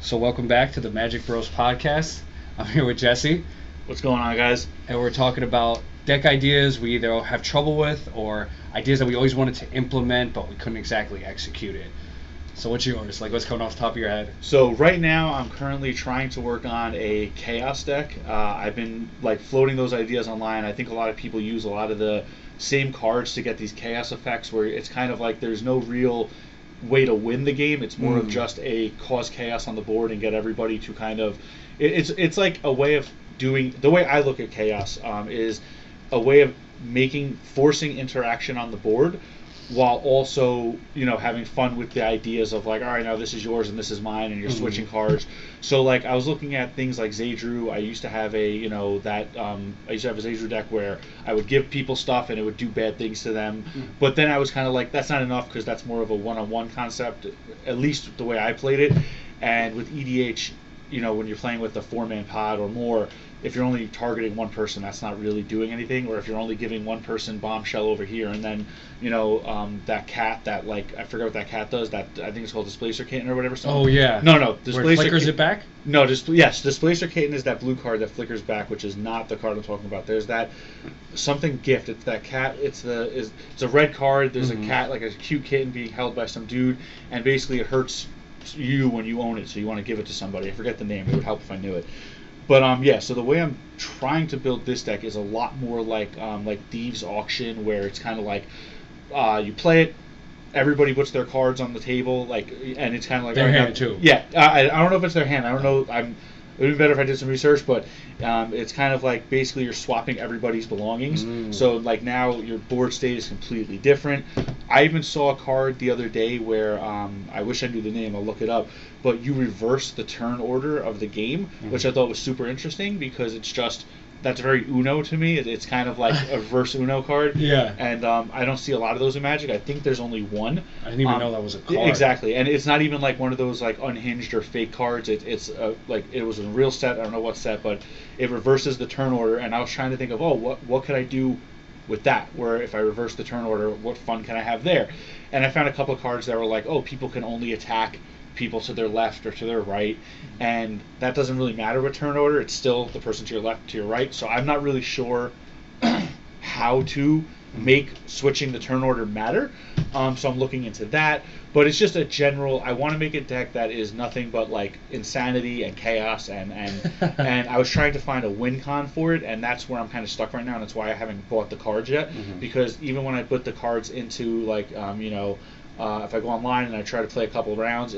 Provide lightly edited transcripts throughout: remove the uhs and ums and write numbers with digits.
So welcome back to the Magic Bros Podcast. I'm here with Jesse, What's going on, guys? and we're talking about deck ideas we either have trouble with or ideas that we always wanted to implement but we couldn't exactly execute it. So what's yours? Like what's coming off the top of your head? So right now, I'm currently trying to work on a chaos deck. I've been floating those ideas online. I think a lot of people use a lot of the same cards to get these chaos effects, where it's kind of like there's no real way to win the game. It's more of just a cause chaos on the board and get everybody to kind of. It's like a way of doing. The way I look at chaos is a way of forcing interaction on the board, while also having fun with the ideas of all right, now this is yours and this is mine and you're switching cards. So I was looking at things like Zaydrew. I used to have I used to have a Zaydrew deck where I would give people stuff and it would do bad things to them. But then I was kind of like, that's not enough, because that's more of a one-on-one concept, at least the way I played it. And with EDH, when you're playing with a 4-man pod or more, if you're only targeting one person, that's not really doing anything. Or if you're only giving one person bombshell over here, and then that cat that I forget what that cat does. That I think it's called Displacer Kitten or whatever. Oh yeah. No. Where it flickers it back? No, Displacer Kitten is that blue card that flickers back, which is not the card I'm talking about. There's that something gift. It's that cat. It's a red card. There's a cat, like a cute kitten being held by some dude, and basically it hurts you when you own it, so you want to give it to somebody. I forget the name. It would help if I knew it. But so the way I'm trying to build this deck is a lot more like Thieves Auction, where it's kind of like you play it, everybody puts their cards on the table, and it's kind of like their hand too. Yeah, I don't know if it's their hand. I don't know. It would be better if I did some research, but it's kind of like basically you're swapping everybody's belongings. So now your board state is completely different. I even saw a card the other day where I wish I knew the name. I'll look it up. But you reverse the turn order of the game, which I thought was super interesting, because that's very Uno to me. It's kind of like a reverse Uno card. Yeah. And I don't see a lot of those in Magic. I think there's only one. I didn't even know that was a card. Exactly. And it's not even like one of those unhinged or fake cards. It's it was a real set. I don't know what set, but it reverses the turn order. And I was trying to think of, what could I do with that? Where if I reverse the turn order, what fun can I have there? And I found a couple of cards that were like, people can only attack people to their left or to their right, and that doesn't really matter with turn order. It's still the person to your left, to your right. So I'm not really sure how to make switching the turn order matter. So I'm looking into that, but it's just a general. I want to make a deck that is nothing but insanity and chaos, and and I was trying to find a win con for it, and that's where I'm kind of stuck right now. And that's why I haven't bought the cards yet, because even when I put the cards into if I go online and I try to play a couple of rounds,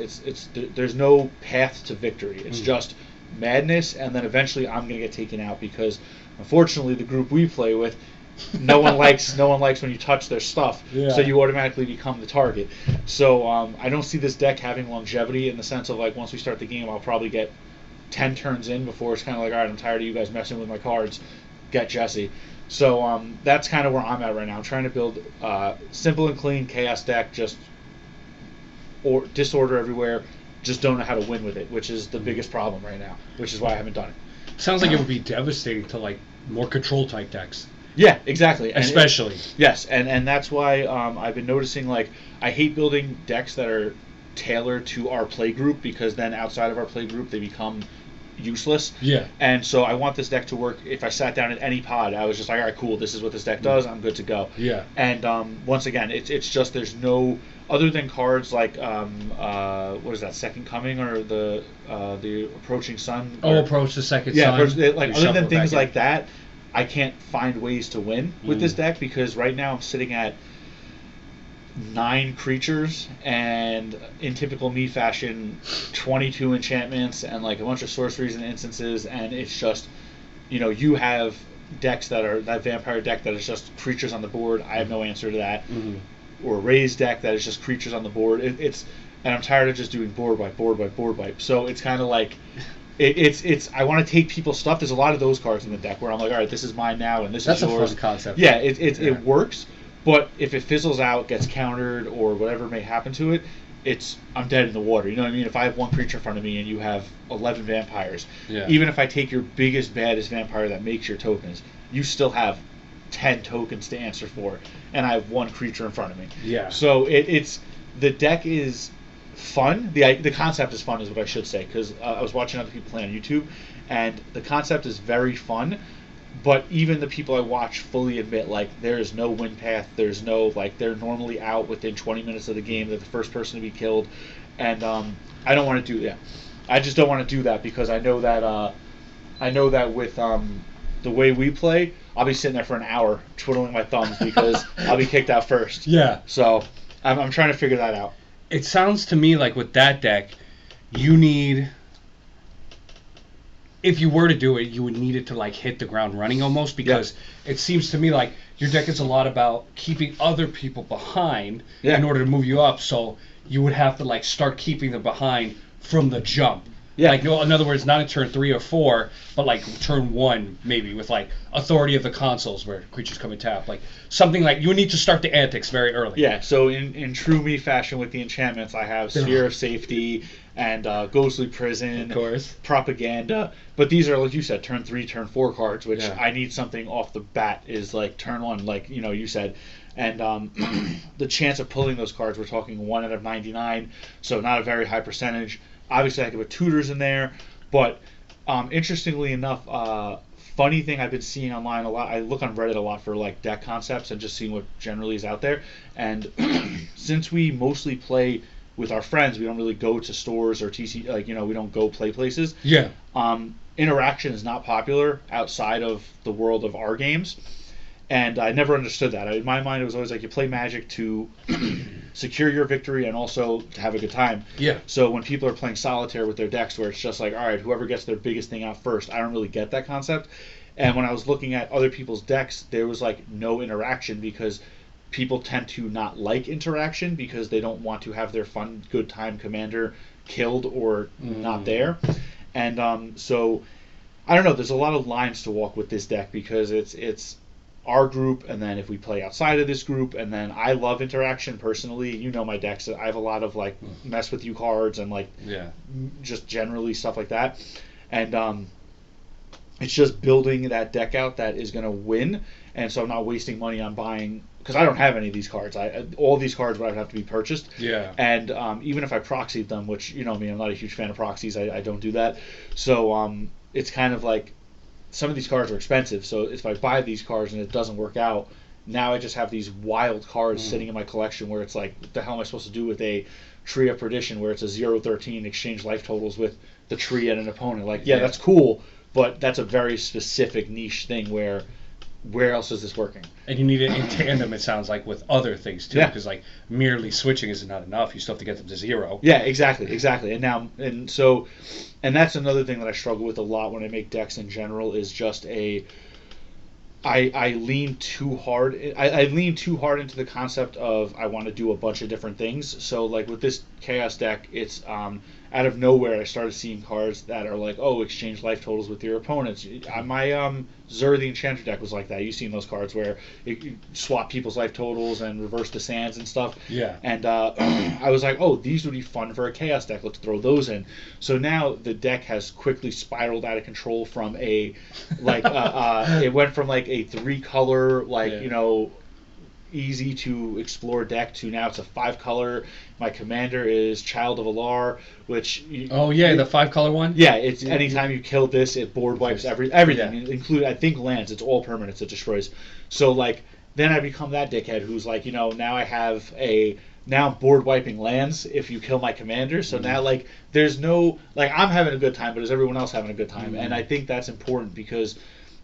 there's no path to victory. It's just madness, and then eventually I'm gonna get taken out, because unfortunately the group we play with, no one likes when you touch their stuff, so you automatically become the target. So I don't see this deck having longevity, in the sense of once we start the game, I'll probably get 10 turns in before it's kind of all right, I'm tired of you guys messing with my cards, get Jesse. So that's kind of where I'm at right now. I'm trying to build simple and clean chaos deck, just disorder everywhere, just don't know how to win with it, which is the biggest problem right now, which is why I haven't done it. Sounds like it would be devastating to more control type decks. Yeah, exactly. Especially. Yes, and that's why I've been noticing, I hate building decks that are tailored to our play group, because then outside of our play group they become useless. Yeah. And so I want this deck to work. If I sat down in any pod, I was just like, all right, cool, this is what this deck does, I'm good to go. Yeah. And once again, it's just, there's no, other than cards like what is that, Second Coming, or the Approaching Sun? Approach the Second Sun. Yeah, other than things like that, I can't find ways to win with this deck, because right now I'm sitting at 9 creatures, and in typical me fashion, 22 enchantments, and a bunch of sorceries and instances, and it's just, you have decks that vampire deck that is just creatures on the board. I have no answer to that. Or a raised deck that is just creatures on the board. And I'm tired of just doing board by board by board by. So it's kind of like, I want to take people's stuff. There's a lot of those cards in the deck where I'm like, all right, this is mine now, and this is yours. That's a fun concept. Yeah, it works. But if it fizzles out, gets countered, or whatever may happen to it, I'm dead in the water. You know what I mean? If I have one creature in front of me and you have 11 vampires, even if I take your biggest, baddest vampire that makes your tokens, you still have 10 tokens to answer for, and I have one creature in front of me. Yeah. So the deck is fun. The concept is fun, is what I should say, because I was watching other people play on YouTube, and the concept is very fun. But even the people I watch fully admit, like, there is no win path. There's no, like, they're normally out within 20 minutes of the game. They're the first person to be killed, and I don't want to do that. I just don't want to do that because I know that with the way we play, I'll be sitting there for an hour twiddling my thumbs because I'll be kicked out first. Yeah. So I'm trying to figure that out. It sounds to me like with that deck, you need, if you were to do it, you would need it to like hit the ground running almost, because it seems to me like your deck is a lot about keeping other people behind in order to move you up. So you would have to like start keeping them behind from the jump. Yeah. Like, no, in other words, not in turn 3 or 4, but like turn 1 maybe with like authority of the consoles where creatures come and tap. Like something like you would need to start the antics very early. Yeah, so in true me fashion with the enchantments, I have Sphere of Safety and Ghostly Prison, of course, Propaganda. But these are, like you said, turn 3, turn 4 cards, which I need something off the bat is like turn 1, like you said. And the chance of pulling those cards, we're talking 1 out of 99, so not a very high percentage. Obviously, I could put tutors in there, but interestingly enough, funny thing I've been seeing online a lot. I look on Reddit a lot for like deck concepts and just seeing what generally is out there. And since we mostly play with our friends, we don't really go to stores or TC, like we don't go play places. Yeah. Interaction is not popular outside of the world of our games. And I never understood that. In my mind, it was always like you play Magic to secure your victory and also to have a good time. Yeah. So when people are playing solitaire with their decks where it's just like, all right, whoever gets their biggest thing out first, I don't really get that concept. And when I was looking at other people's decks, there was like no interaction because people tend to not like interaction because they don't want to have their fun, good time commander killed or not there. And so, I don't know, there's a lot of lines to walk with this deck because it's our group, and then if we play outside of this group, and then I love interaction personally. You know my decks. I have a lot of like mess with you cards and like just generally stuff like that. And it's just building that deck out that is going to win. And so I'm not wasting money on buying, because I don't have any of these cards. All these cards would have to be purchased. Yeah. And even if I proxied them, which you know me, I'm not a huge fan of proxies. I don't do that. So it's kind of like, some of these cards are expensive, so if I buy these cards and it doesn't work out, now I just have these wild cards sitting in my collection where it's like, what the hell am I supposed to do with a Tree of Perdition where it's a 0-13 exchange life totals with the tree and an opponent? Like, yeah, that's cool, but that's a very specific niche thing where else is this working? And you need it in tandem, it sounds like, with other things too, because like merely switching is not enough. You still have to get them to 0. Yeah, exactly. And that's another thing that I struggle with a lot when I make decks in general is just I lean too hard. I lean too hard into the concept of I want to do a bunch of different things. So like with this Chaos deck, it's out of nowhere I started seeing cards that are like, oh, exchange life totals with your opponents. My Zur the Enchanter deck was like that. You've seen those cards where you swap people's life totals and reverse the sands and stuff. Yeah. And I was like, oh, these would be fun for a Chaos deck. Let's throw those in. So now the deck has quickly spiraled out of control from it went from like a 3-color easy to explore deck to now it's a 5-color. My commander is Child of Alar, which the 5-color one. Yeah, it's anytime you kill this, it board wipes everything, including I think lands. It's all permanents it destroys. So like then I become that dickhead who's like, now I have now board wiping lands if you kill my commander. So now like there's no like I'm having a good time, but is everyone else having a good time? And I think that's important because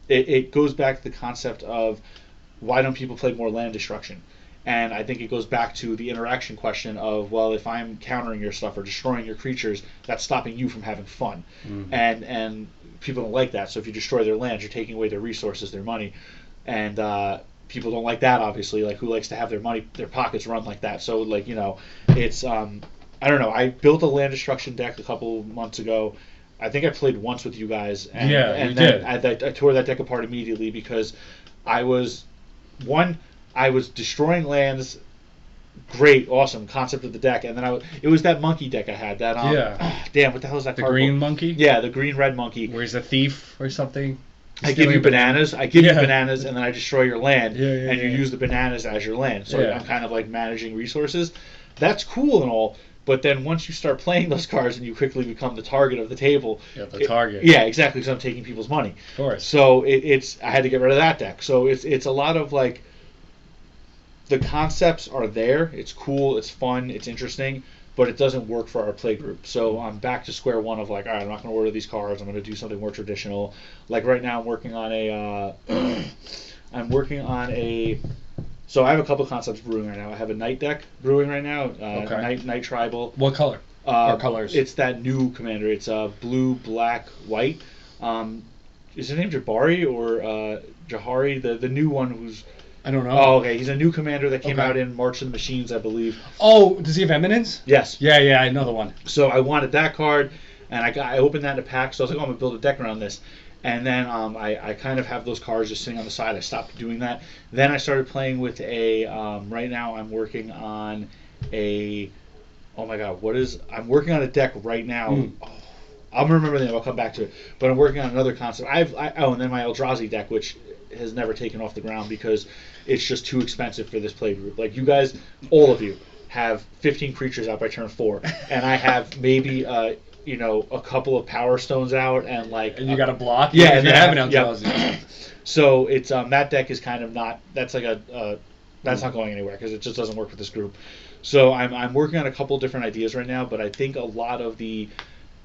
it goes back to the concept of why don't people play more land destruction? And I think it goes back to the interaction question of, well, if I'm countering your stuff or destroying your creatures, that's stopping you from having fun. And people don't like that. So if you destroy their lands, you're taking away their resources, their money. And people don't like that, obviously. Like, who likes to have their money, their pockets run like that? So, like, it's, I don't know. I built a land destruction deck a couple months ago. I think I played once with you guys. And then I tore that deck apart immediately because I was destroying lands. Great, awesome concept of the deck, and then it was that monkey deck I had. That damn, what the hell is that? The green monkey. Yeah, the green-red monkey. Where's the thief or something? I give you bananas. I give you bananas, and then I destroy your land, and you use the bananas as your land. So I'm kind of like managing resources. That's cool and all, But then once you start playing those cards and you quickly become the target of the table. Yeah, the target. Yeah, exactly, because I'm taking people's money. Of course. So I had to get rid of that deck. So it's a lot of like, the concepts are there. It's cool, it's fun, it's interesting, but it doesn't work for our play group. So I'm back to square one of like, all right, I'm not going to order these cards. I'm going to do something more traditional. Like right now, I'm working on a. So I have a couple concepts brewing right now. I have a Knight deck brewing right now. Okay. Knight Tribal. What color? Or colors? It's that new commander. It's blue, black, white. Is his name Jabari or Jahari? The new one who's. I don't know. Oh, okay. He's a new commander that came out in March of the Machines, I believe. Oh, does he have Eminence? Yes. Yeah, another one. So I wanted that card, and I opened that in a pack. So I was like, oh, I'm gonna build a deck around this. And then I kind of have those cards just sitting on the side. I stopped doing that. Then I started playing with a. Right now I'm working on a. Oh my God, I'm working on a deck right now. Oh, I'll remember the name. I'll come back to it. But I'm working on another concept. And then my Eldrazi deck, which has never taken off the ground because it's just too expensive for this play group. Like you guys, all of you, have 15 creatures out by turn 4, and I have maybe a couple of Power Stones out and like. And you got a block. Yeah, and you have an Eldrazi. So it's that deck is kind of not. That's like that's not going anywhere because it just doesn't work with this group. So I'm working on a couple different ideas right now, but I think a lot of the.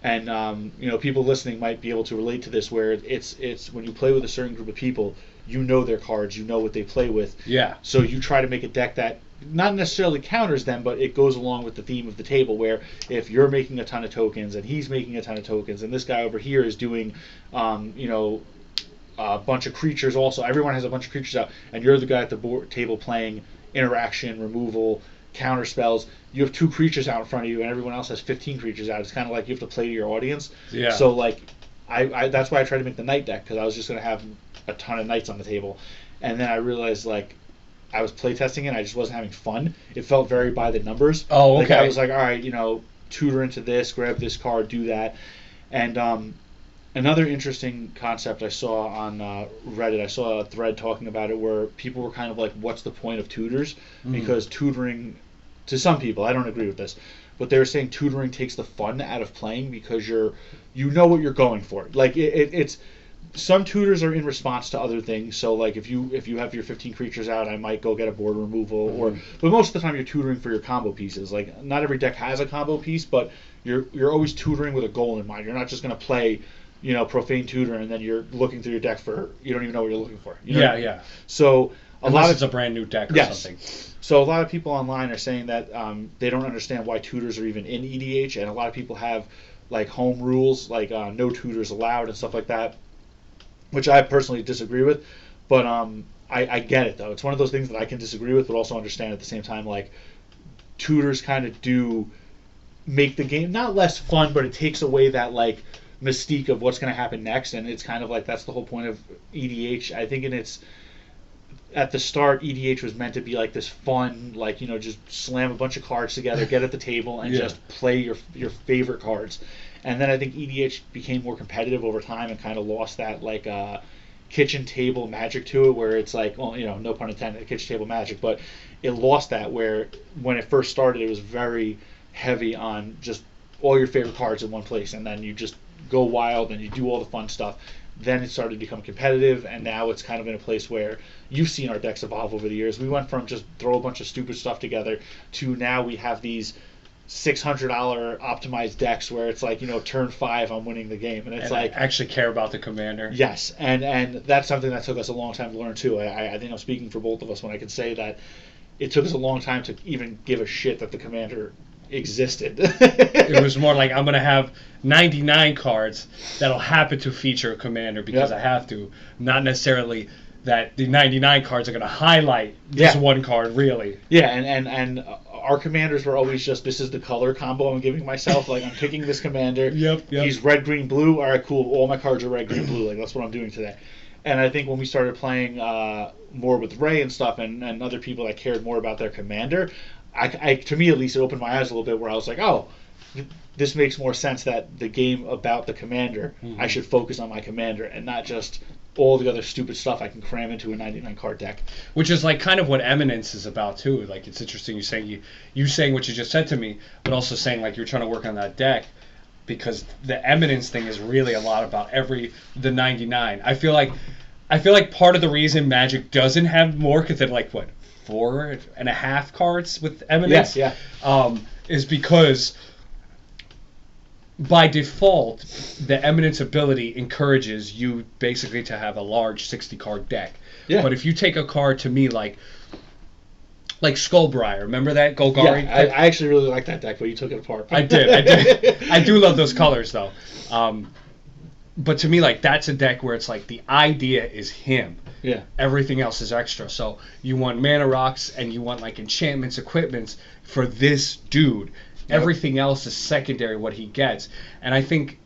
And people listening might be able to relate to this, where it's when you play with a certain group of people, you know their cards, you know what they play with. Yeah. So you try to make a deck that not necessarily counters them, but it goes along with the theme of the table. Where if you're making a ton of tokens and he's making a ton of tokens, and this guy over here is doing, a bunch of creatures also. Everyone has a bunch of creatures out, and you're the guy at the table playing interaction, removal, counter spells. You have 2 creatures out in front of you, and everyone else has 15 creatures out. It's kind of like you have to play to your audience. Yeah. So like, I that's why I tried to make the Knight deck, because I was just going to have a ton of Knights on the table, and then I realized like I was playtesting it, and I just wasn't having fun. It felt very by the numbers. Oh, okay. Like I was like, all right, tutor into this, grab this card, do that, and another interesting concept I saw on Reddit, I saw a thread talking about it where people were kind of like, what's the point of tutors? Because tutoring, to some people, I don't agree with this, but they were saying tutoring takes the fun out of playing because you know what you're going for. Like it's some tutors are in response to other things. So like if you have your 15 creatures out, I might go get a board removal, but most of the time you're tutoring for your combo pieces. Like not every deck has a combo piece, but you're always tutoring with a goal in mind. You're not just going to play Profane Tutor, and then you're looking through your deck for, you don't even know what you're looking for. Yeah. So unless it's a brand new deck or something. So a lot of people online are saying that they don't understand why tutors are even in EDH, and a lot of people have like home rules, like no tutors allowed and stuff like that, which I personally disagree with. But I get it though. It's one of those things that I can disagree with, but also understand at the same time. Like tutors kind of do make the game not less fun, but it takes away that like mystique of what's going to happen next, and it's kind of like that's the whole point of EDH. I think at the start, EDH was meant to be like this fun, like just slam a bunch of cards together, get at the table, and just play your favorite cards. And then I think EDH became more competitive over time and kind of lost that like kitchen table magic to it, where it's like, well, no pun intended, kitchen table magic, but it lost that, where when it first started, it was very heavy on just all your favorite cards in one place, and then you just go wild and you do all the fun stuff. Then it started to become competitive, and now it's kind of in a place where you've seen our decks evolve over the years. We went from just throw a bunch of stupid stuff together to now we have these $600 optimized decks where it's like, turn 5 I'm winning the game, and it's like I actually care about the commander. Yes, and that's something that took us a long time to learn too. I think I'm speaking for both of us when I can say that it took us a long time to even give a shit that the commander existed. It was more like, I'm going to have 99 cards that'll happen to feature a commander because I have to, not necessarily that the 99 cards are going to highlight this one card, really. Yeah, and our commanders were always just, this is the color combo I'm giving myself. Like, I'm picking this commander. Yep. He's red, green, blue. All right, cool. All my cards are red, green, blue. Like, that's what I'm doing today. And I think when we started playing more with Ray and stuff, and other people that cared more about their commander, to me at least, it opened my eyes a little bit, where I was like, oh, this makes more sense that the game about the commander, I should focus on my commander and not just all the other stupid stuff I can cram into a 99 card deck. Which is like kind of what Eminence is about too. Like it's interesting you saying what you just said to me, but also saying like you're trying to work on that deck, because the Eminence thing is really a lot about the 99. I feel like part of the reason Magic doesn't have more, because they're like what 4.5 cards with Eminence, is because by default, the Eminence ability encourages you basically to have a large 60-card deck. Yeah. But if you take a card to me like Skullbriar, remember that Golgari? Yeah, I actually really like that deck, but you took it apart. I did. I do love those colors though. But to me, like that's a deck where it's like the idea is him. Yeah. Everything else is extra. So you want mana rocks and you want like enchantments, equipments for this dude. Yep. Everything else is secondary, what he gets. And I think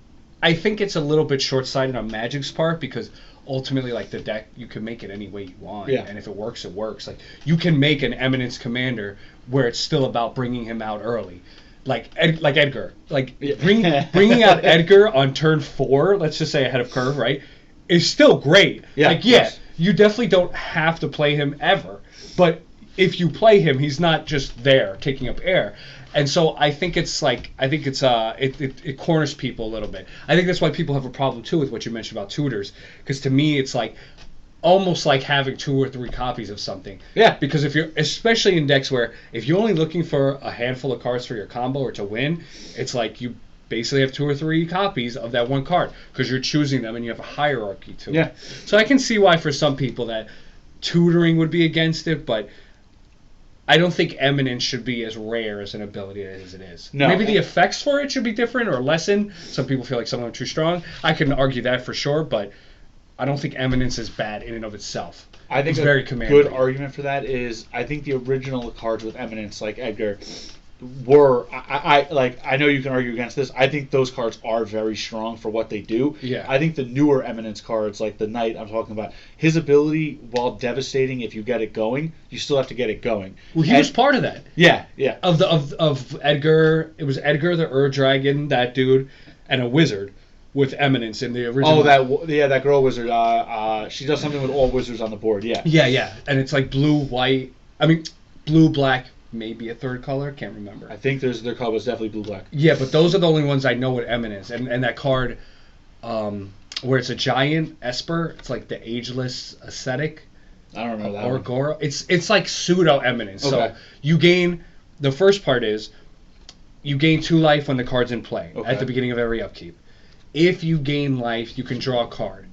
it's a little bit short-sighted on Magic's part, because ultimately, like the deck, you can make it any way you want. Yeah. And if it works, it works. Like you can make an Eminence commander where it's still about bringing him out early. Like Edgar. Like bringing out Edgar on turn 4, let's just say ahead of curve, right, is still great. Yeah, like, you definitely don't have to play him ever. But if you play him, he's not just there taking up air. And so I think it corners people a little bit. I think that's why people have a problem too with what you mentioned about tutors, because to me it's like almost like having 2 or 3 copies of something. Yeah. Because if you're, especially in decks where if you're only looking for a handful of cards for your combo or to win, it's like you basically have 2 or 3 copies of that one card because you're choosing them and you have a hierarchy to it. So I can see why for some people that tutoring would be against it, but I don't think Eminence should be as rare as an ability as it is. No. Maybe the effects for it should be different or lessened. Some people feel like some of them are too strong. I can argue that for sure, but I don't think Eminence is bad in and of itself. I think it's very commanding. Good argument for that is I think the original cards with Eminence, like Edgar, were I know you can argue against this. I think those cards are very strong for what they do. Yeah. I think the newer Eminence cards, like the Knight I'm talking about, his ability, while devastating if you get it going, you still have to get it going. Well, he was part of that. Yeah. Of Edgar, it was Edgar the Ur-Dragon, that dude, and a wizard with Eminence in the original. Oh, that girl wizard. She does something with all wizards on the board. Yeah. Yeah, and it's like blue, black. Maybe a third color, can't remember. I think their color was definitely blue black. Yeah, but those are the only ones I know with Eminence, and that card, where it's a giant Esper, it's like the ageless ascetic. I don't remember that. Or Goro. It's like pseudo Eminence. Okay. So you gain. The first part is you gain 2 life when the card's in play at the beginning of every upkeep. If you gain life, you can draw a card.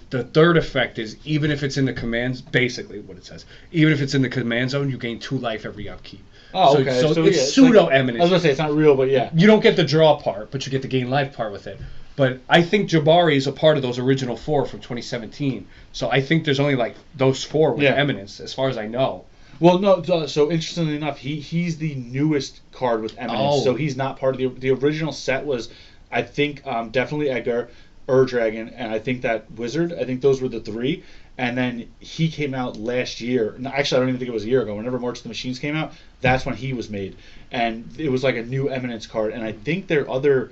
The third effect is, even if it's in the commands, basically what it says, even if it's in the command zone, you gain 2 life every upkeep. Oh, okay. So it's pseudo-Eminence. I was going to say, it's not real, but yeah. You don't get the draw part, but you get the gain life part with it. But I think Jabari is a part of those original 4 from 2017. So I think there's only like those 4 with Eminence, as far as I know. Well, no. So interestingly enough, he's the newest card with Eminence. So he's not part of the original set. Was, I think, definitely Edgar, Ur-Dragon, and I think that Wizard. I think those were the 3. And then he came out last year. No, actually, I don't even think it was a year ago. Whenever March of the Machines came out, that's when he was made. And it was like a new Eminence card. And I think there are other...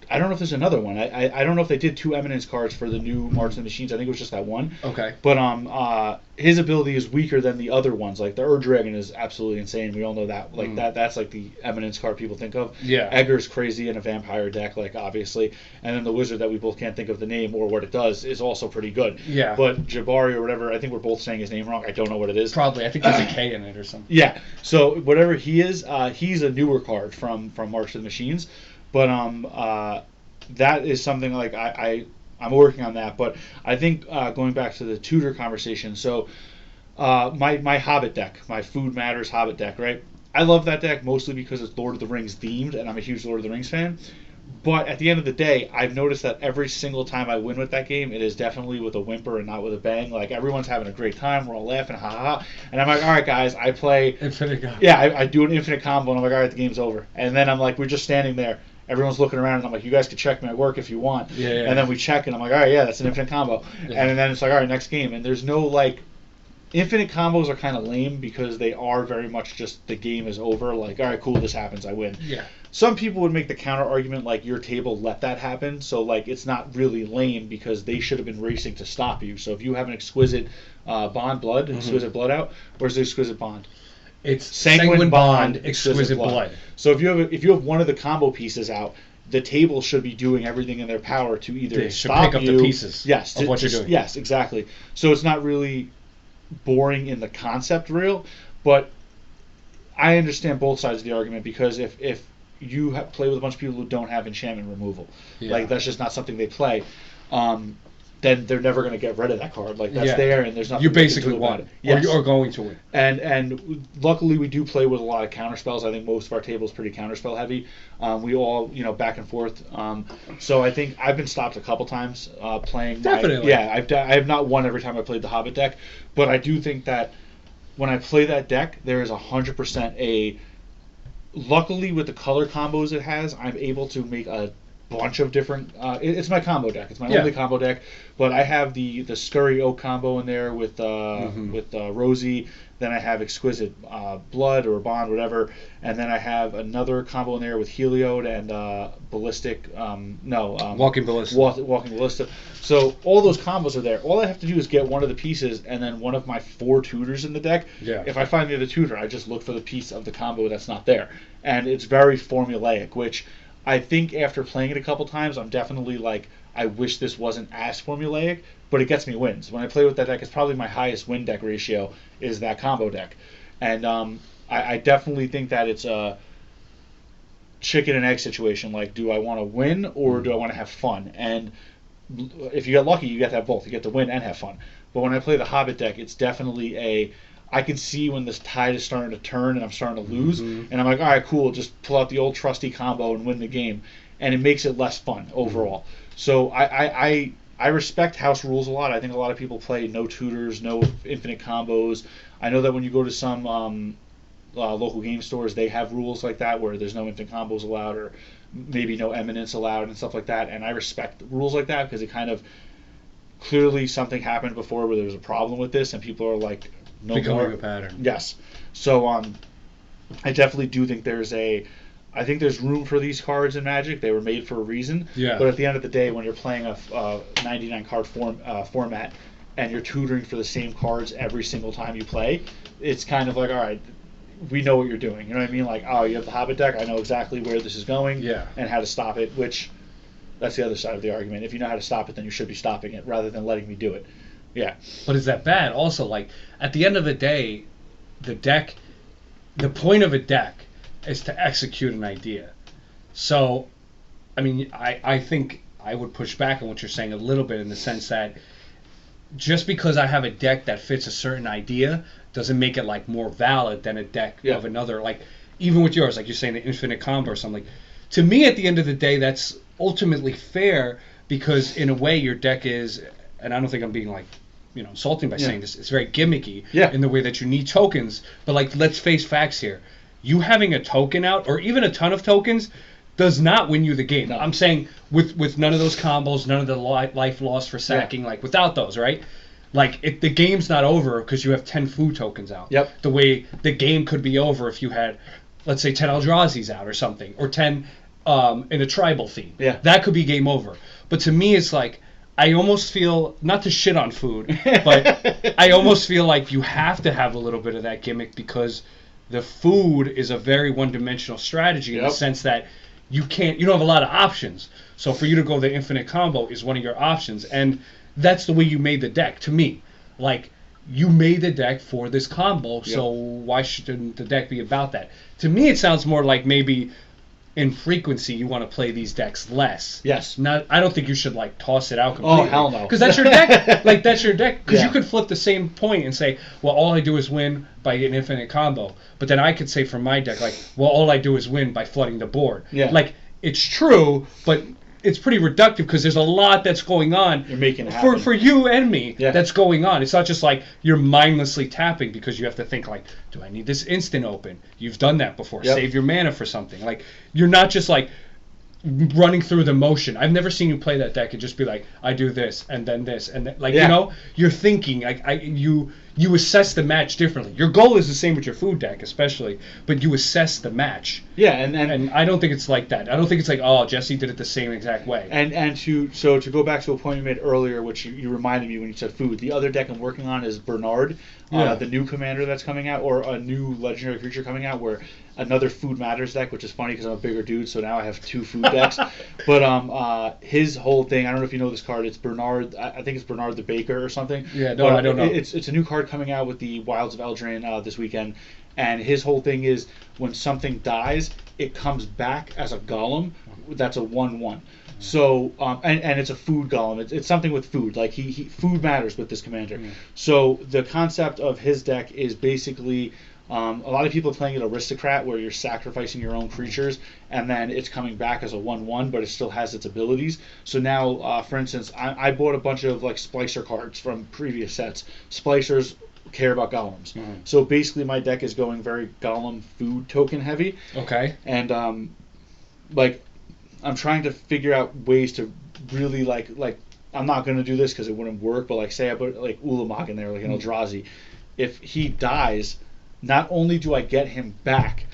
I don't know if there's another one. I don't know if they did 2 Eminence cards for the new March of the Machines. I think it was just that one. Okay. But his ability is weaker than the other ones. Like the Ur-Dragon is absolutely insane. We all know that. Like that's like the Eminence card people think of. Yeah. Edgar's crazy in a vampire deck, like obviously. And then the Wizard that we both can't think of the name or what it does is also pretty good. Yeah. But Jabari or whatever, I think we're both saying his name wrong. I don't know what it is. Probably. I think there's a K in it or something. Yeah. So whatever he is, he's a newer card from March of the Machines. But that is something like I'm working on that. But I think going back to the tutor conversation, so my Hobbit deck, my Food Matters Hobbit deck, right? I love that deck mostly because it's Lord of the Rings themed, and I'm a huge Lord of the Rings fan. But at the end of the day, I've noticed that every single time I win with that game, it is definitely with a whimper and not with a bang. Like, everyone's having a great time. We're all laughing, ha ha ha. And I'm like, all right, guys, I play... Infinite combo. Yeah, I do an infinite combo, and I'm like, all right, the game's over. And then I'm like, we're just standing there. Everyone's looking around, and I'm like, you guys can check my work if you want. Yeah. And then we check, and I'm like, all right, yeah, that's an infinite combo. Yeah. And then it's like, all right, next game. And there's no, like, Infinite combos are kind of lame because they are very much just the game is over. Like, all right, cool, this happens, I win. Yeah. Some people would make the counter argument like your table let that happen, so like it's not really lame because they should have been racing to stop you. So if you have an exquisite exquisite blood out, where's the exquisite bond? It's sanguine bond, exquisite blood. So if you have one of the combo pieces out, the table should be doing everything in their power to either stop pick up you, the pieces of what you're doing. Yes, exactly. So it's not really boring in the concept real, but I understand both sides of the argument because if you play with a bunch of people who don't have enchantment removal, like that's just not something they play, then they're never going to get rid of that card. Like that's there, and there's nothing you basically won it, yes. Or you're going to win. And luckily we do play with a lot of counter spells. I think most of our table is pretty counterspell heavy. We all back and forth. So I think I've been stopped a couple times playing. Definitely. I have not won every time I played the Hobbit deck, but I do think that when I play that deck, there is 100% a. Luckily, with the color combos it has, I'm able to make a bunch of different. It's my combo deck. It's my only combo deck. But I have the Scurry Oak combo in there with Rosie. Then I have Exquisite Blood or Bond, whatever. And then I have another combo in there with Heliode and Ballistic. Walking Ballista. Walking Ballista. So all those combos are there. All I have to do is get one of the pieces and then one of my 4 tutors in the deck. Yeah. If I find the other tutor, I just look for the piece of the combo that's not there. And it's very formulaic, which I think after playing it a couple times, I'm definitely like, I wish this wasn't as formulaic, but it gets me wins. When I play with that deck, it's probably my highest win deck ratio is that combo deck. And I definitely think that it's a chicken and egg situation. Like, do I want to win or do I want to have fun? And if you get lucky, you get to have both. You get to win and have fun. But when I play the Hobbit deck, it's definitely I can see when this tide is starting to turn and I'm starting to lose, and I'm like, all right, cool, just pull out the old trusty combo and win the game, and it makes it less fun overall. So I respect house rules a lot. I think a lot of people play no tutors, no infinite combos. I know that when you go to some local game stores, they have rules like that where there's no infinite combos allowed or maybe no eminence allowed and stuff like that, and I respect rules like that because it kind of clearly something happened before where there was a problem with this and people are like, no becoming more. A pattern. Yes. So I definitely do think I think there's room for these cards in Magic. They were made for a reason. Yeah. But at the end of the day, when you're playing a 99 card format and you're tutoring for the same cards every single time you play, it's kind of like, all right, we know what you're doing. You know what I mean? Like, oh, you have the Hobbit deck. I know exactly where this is going and how to stop it, which that's the other side of the argument. If you know how to stop it, then you should be stopping it rather than letting me do it. Yeah. But is that bad? Also, like, at the end of the day, the point of a deck is to execute an idea. So, I mean, I think I would push back on what you're saying a little bit in the sense that just because I have a deck that fits a certain idea doesn't make it, like, more valid than a deck of another. Like, even with yours, like you're saying, the infinite combo or something. Like, to me, at the end of the day, that's ultimately fair because, in a way, your deck is, and I don't think I'm being, like, insulting by saying this. It's very gimmicky in the way that you need tokens. But, like, let's face facts here. You having a token out, or even a ton of tokens, does not win you the game. No. I'm saying with none of those combos, none of the life lost for sacking, like, without those, right? Like, the game's not over because you have 10 food tokens out. Yep. The way the game could be over if you had, let's say, 10 Eldrazi's out or something, or 10 in a tribal theme. Yeah. That could be game over. But to me, it's like, I almost feel, not to shit on food, but I almost feel like you have to have a little bit of that gimmick because the food is a very one-dimensional strategy in the sense that you don't have a lot of options. So for you to go the infinite combo is one of your options, and that's the way you made the deck, to me. Like, you made the deck for this combo, so why shouldn't the deck be about that? To me, it sounds more like maybe in frequency you want to play these decks less. Yes. I don't think you should, like, toss it out completely. Oh, hell no. Because that's your deck. Like, that's your deck. Because you could flip the same point and say, well, all I do is win by an infinite combo. But then I could say for my deck, like, well, all I do is win by flooding the board. Yeah. Like, it's true, but it's pretty reductive because there's a lot that's going on. You're making it happen. For you and me that's going on. It's not just like you're mindlessly tapping because you have to think like, do I need this instant open? You've done that before. Save your mana for something. Like, you're not just like running through the motion. I've never seen you play that deck and just be like, I do this and then this and then, like, you're thinking like you you assess the match differently. Your goal is the same with your food deck, especially, but you assess the match. Yeah, and I don't think it's like that. I don't think it's like, oh, Jesse did it the same exact way. And to go back to a point you made earlier, which you reminded me when you said food. The other deck I'm working on is Bernard, the new commander that's coming out, or a new legendary creature coming out, where another food matters deck, which is funny because I'm a bigger dude, so now I have 2 food decks. But his whole thing, I don't know if you know this card. It's Bernard. I think it's Bernard the Baker or something. Yeah, no, I don't know. It's a new card coming out with the Wilds of Eldraine this weekend. And his whole thing is when something dies, it comes back as a golem. That's a 1/1. So and it's a food golem. It's something with food. Like he food matters with this commander. So the concept of his deck is basically a lot of people are playing it Aristocrat, where you're sacrificing your own creatures, and then it's coming back as a 1/1, but it still has its abilities. So now, for instance, I bought a bunch of like Splicer cards from previous sets. Splicers care about golems. So basically my deck is going very golem food token heavy. Okay. And like I'm trying to figure out ways to really like I'm not going to do this because it wouldn't work, but like say I put like Ulamog in there, like an Eldrazi. If he dies, not only do I get him back,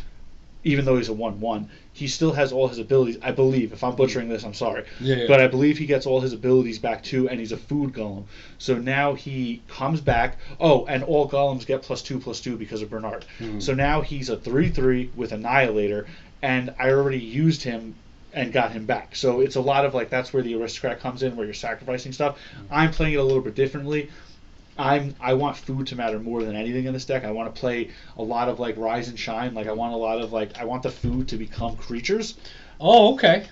even though he's a 1/1, he still has all his abilities, I believe. If I'm butchering this, I'm sorry. Yeah. But I believe he gets all his abilities back too, and he's a food golem. So now he comes back. Oh, and all golems get +2/+2 because of Bernard. So now he's a 3/3 with Annihilator, and I already used him and got him back. So it's a lot of like, that's where the Aristocrat comes in, where you're sacrificing stuff. I'm playing it a little bit differently. I want food to matter more than anything in this deck. I want to play a lot of like Rise and Shine. Like I want a lot of like, I want the food to become creatures. Oh, okay.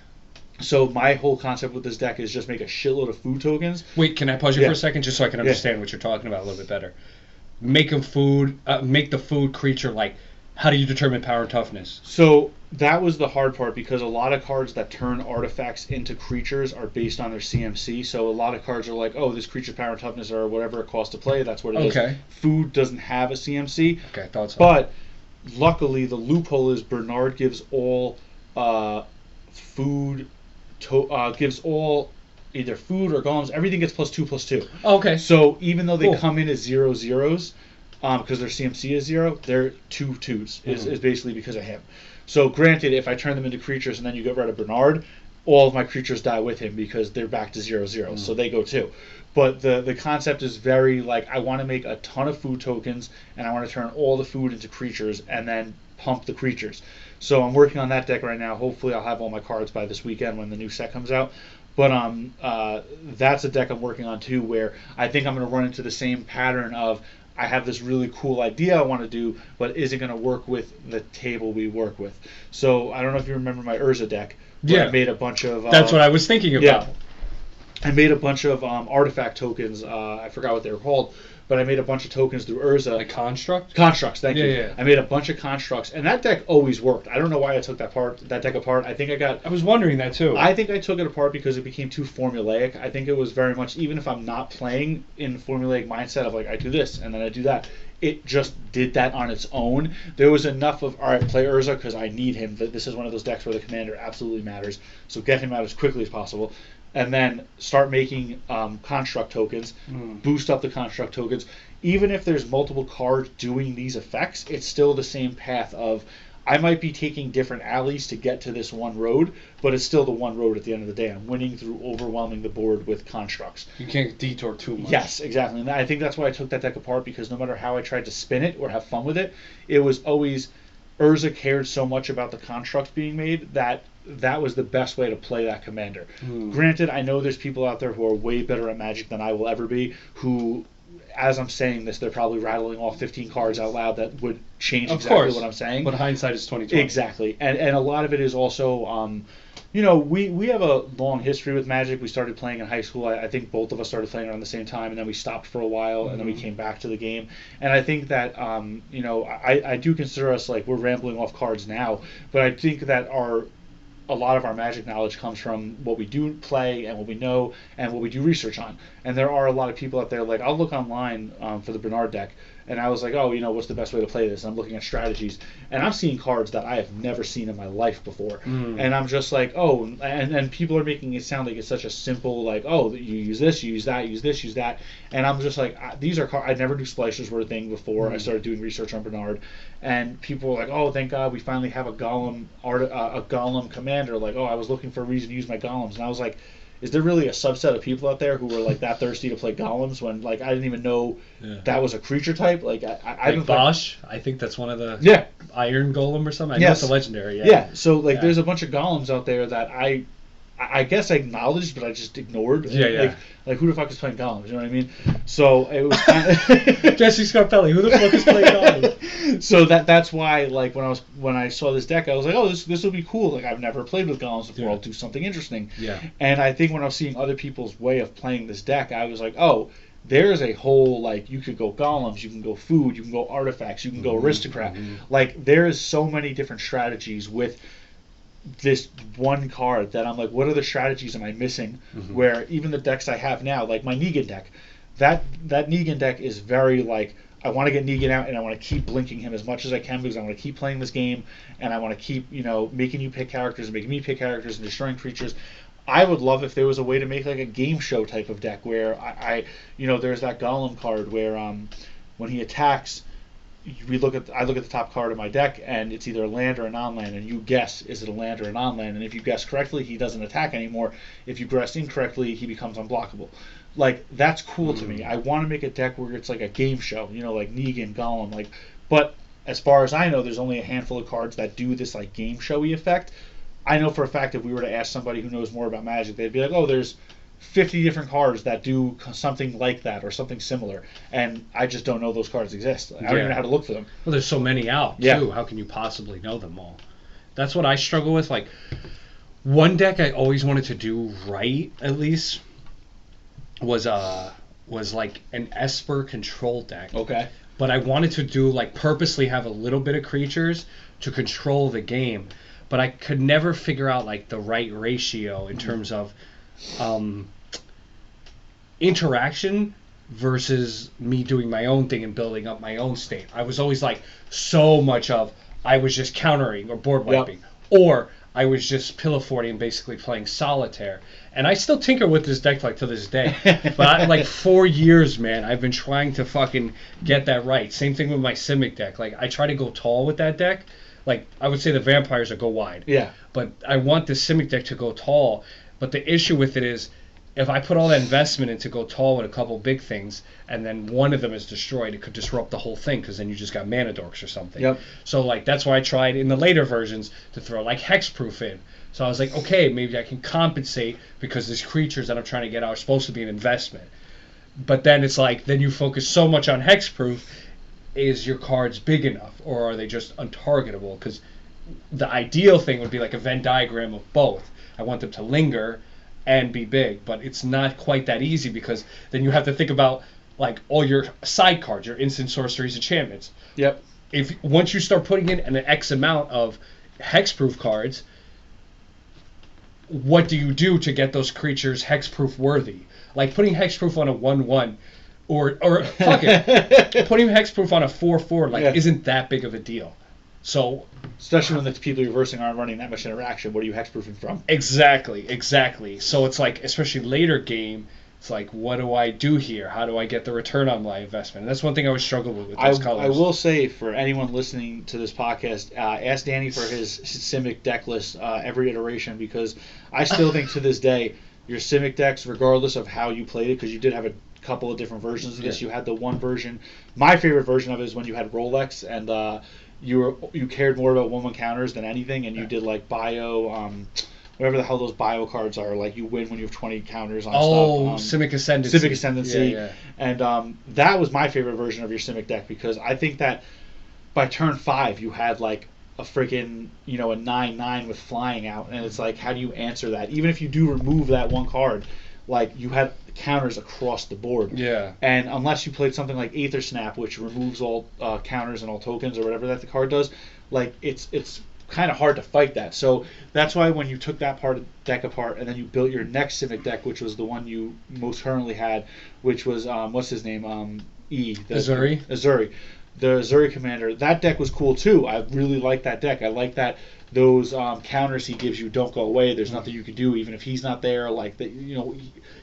So my whole concept with this deck is just make a shitload of food tokens. Wait, can I pause you for a second just so I can understand what you're talking about a little bit better? Make the food creature, like, how do you determine power and toughness? So that was the hard part, because a lot of cards that turn artifacts into creatures are based on their CMC. So a lot of cards are like, oh, this creature's power and toughness or whatever it costs to play, that's what it is. Food doesn't have a CMC. Okay, I thought so. But luckily the loophole is Bernard gives all gives all either food or golems, everything gets +2/+2. Oh, okay. So even though they come in as 0/0s, because their CMC is 0, they're 2/2s, is basically because of him. So granted, if I turn them into creatures and then you get rid of Bernard, all of my creatures die with him because they're back to 0/0, so they go too. But the concept is very like, I want to make a ton of food tokens, and I want to turn all the food into creatures and then pump the creatures. So I'm working on that deck right now. Hopefully I'll have all my cards by this weekend when the new set comes out. But that's a deck I'm working on too, where I think I'm going to run into the same pattern of, I have this really cool idea I want to do, but is it going to work with the table we work with? So I don't know if you remember my Urza deck. Yeah. I made a bunch of... That's what I was thinking about. Yeah. I made a bunch of artifact tokens. I forgot what they were called, but I made a bunch of tokens through Urza. Like construct? Constructs, thank you. Yeah. I made a bunch of constructs, and that deck always worked. I don't know why I took that deck apart. I was wondering that too. I think I took it apart because it became too formulaic. I think it was very much, even if I'm not playing in formulaic mindset of like, I do this and then I do that, it just did that on its own. There was enough of, all right, play Urza because I need him. This is one of those decks where the commander absolutely matters, so get him out as quickly as possible. And then start making construct tokens, boost up the construct tokens. Even if there's multiple cards doing these effects, it's still the same path of, I might be taking different alleys to get to this one road, but it's still the one road at the end of the day. I'm winning through overwhelming the board with constructs. You can't detour too much. Yes, exactly. And I think that's why I took that deck apart, because no matter how I tried to spin it or have fun with it, it was always, Urza cared so much about the constructs being made that was the best way to play that commander. Granted, I know there's people out there who are way better at Magic than I will ever be, who, as I'm saying this, they're probably rattling off 15 cards out loud that would change exactly what I'm saying. But hindsight is 20/20. Exactly. And a lot of it is also, we have a long history with Magic. We started playing in high school. I think both of us started playing around the same time, and then we stopped for a while, and then we came back to the game. And I think that, I do consider us, like, we're rambling off cards now, but I think that a lot of our Magic knowledge comes from what we do play and what we know and what we do research on. And there are a lot of people out there, like, I'll look online for the Bernard deck, and I was like, oh, what's the best way to play this? And I'm looking at strategies, and I'm seeing cards that I have never seen in my life before, and I'm just like, oh, and people are making it sound like it's such a simple, like, oh, you use this, you use that, use this, use that, and I'm just like, these are cards. I never knew splicers were a thing before. I started doing research on Bernard, and people were like, oh, thank God we finally have a golem commander. Like, oh, I was looking for a reason to use my golems, and I was like, is there really a subset of people out there who were like that thirsty to play golems when like I didn't even know that was a creature type? Like I Bosch, I think that's one of the Iron Golem or something. I know it's a legendary. Yeah. So like there's a bunch of golems out there that I guess I acknowledged, but I just ignored. Like who the fuck is playing golems? You know what I mean? So it was kind of Jesse Scarpelli. Who the fuck is playing golems? So that's why like when I saw this deck, I was like, oh, this will be cool. Like I've never played with golems before. I'll do something interesting. Yeah. And I think when I was seeing other people's way of playing this deck, I was like, oh, there's a whole, like, you could go golems, you can go food, you can go artifacts, you can go aristocrat. Like there is so many different strategies with this one card that I'm like, what other strategies am I missing? Where even the decks I have now, like my Negan deck, that Negan deck is very like, I want to get Negan out and I want to keep blinking him as much as I can because I want to keep playing this game and I want to keep, making you pick characters and making me pick characters and destroying creatures. I would love if there was a way to make like a game show type of deck where I there's that Golem card where when he attacks, I look at the top card of my deck and it's either a land or a non-land, and you guess, is it a land or a non-land? And if you guess correctly, he doesn't attack anymore. If you guess incorrectly, he becomes unblockable. Like that's cool to me. I want to make a deck where it's like a game show, like Negan, Golem, like. But as far as I know, there's only a handful of cards that do this like game showy effect. I know for a fact if we were to ask somebody who knows more about Magic, they'd be like, oh, there's 50 different cards that do something like that or something similar, and I just don't know those cards exist. I don't even know how to look for them. Well, there's so many out too. How can you possibly know them all? That's what I struggle with. Like one deck I always wanted to do right, at least, was like an Esper control deck. Okay. But I wanted to do like purposely have a little bit of creatures to control the game, but I could never figure out like the right ratio in terms of interaction versus me doing my own thing and building up my own state. I was always like so much of I was just countering or board wiping, or I was just pillow forting and basically playing solitaire. And I still tinker with this deck like to this day. But like 4 years, man, I've been trying to fucking get that right. Same thing with my Simic deck. Like I try to go tall with that deck. Like I would say the vampires are go wide. Yeah. But I want the Simic deck to go tall. But the issue with it is, if I put all that investment into go tall with a couple big things, and then one of them is destroyed, it could disrupt the whole thing, because then you just got mana dorks or something. Yep. So like that's why I tried in the later versions to throw like hexproof in. So I was like, okay, maybe I can compensate because these creatures that I'm trying to get out are supposed to be an investment. But then it's like, then you focus so much on hexproof, is your cards big enough, or are they just untargetable? Because the ideal thing would be like a Venn diagram of both. I want them to linger and be big, but it's not quite that easy, because then you have to think about like all your side cards, your instant sorceries, enchantments. Yep. If once you start putting in an X amount of hexproof cards, what do you do to get those creatures hexproof worthy? Like putting hexproof on a 1/1 or fuck it, putting hexproof on a 4/4 like isn't that big of a deal. So especially when the people you're versing aren't running that much interaction, what are you hexproofing from? Exactly. So it's like, especially later game, it's like, what do I do here? How do I get the return on my investment? And that's one thing I always struggle with those colors. I will say, for anyone listening to this podcast, ask Danny for his Simic deck list every iteration, because I still think to this day, your Simic decks, regardless of how you played it, because you did have a couple of different versions of this. You had the one version. My favorite version of it is when you had Rolex, and you cared more about 1/1 counters than anything, and you did like bio, whatever the hell those bio cards are. Like you win when you have 20 counters on stuff. Simic Ascendancy. Simic Ascendancy. And that was my favorite version of your Simic deck, because I think that by turn 5 you had like a freaking, a 9/9 with flying out, and it's like, how do you answer that? Even if you do remove that one card, like you had counters across the board. Yeah. And unless you played something like Aether Snap, which removes all counters and all tokens or whatever that the card does, like it's kind of hard to fight that. So that's why when you took that part of the deck apart and then you built your next Simic deck, which was the one you most currently had, which was what's his name? Azuri. The Azuri commander. That deck was cool too. I really like that deck. I like that those counters he gives you don't go away. There's nothing you can do even if he's not there. Like that,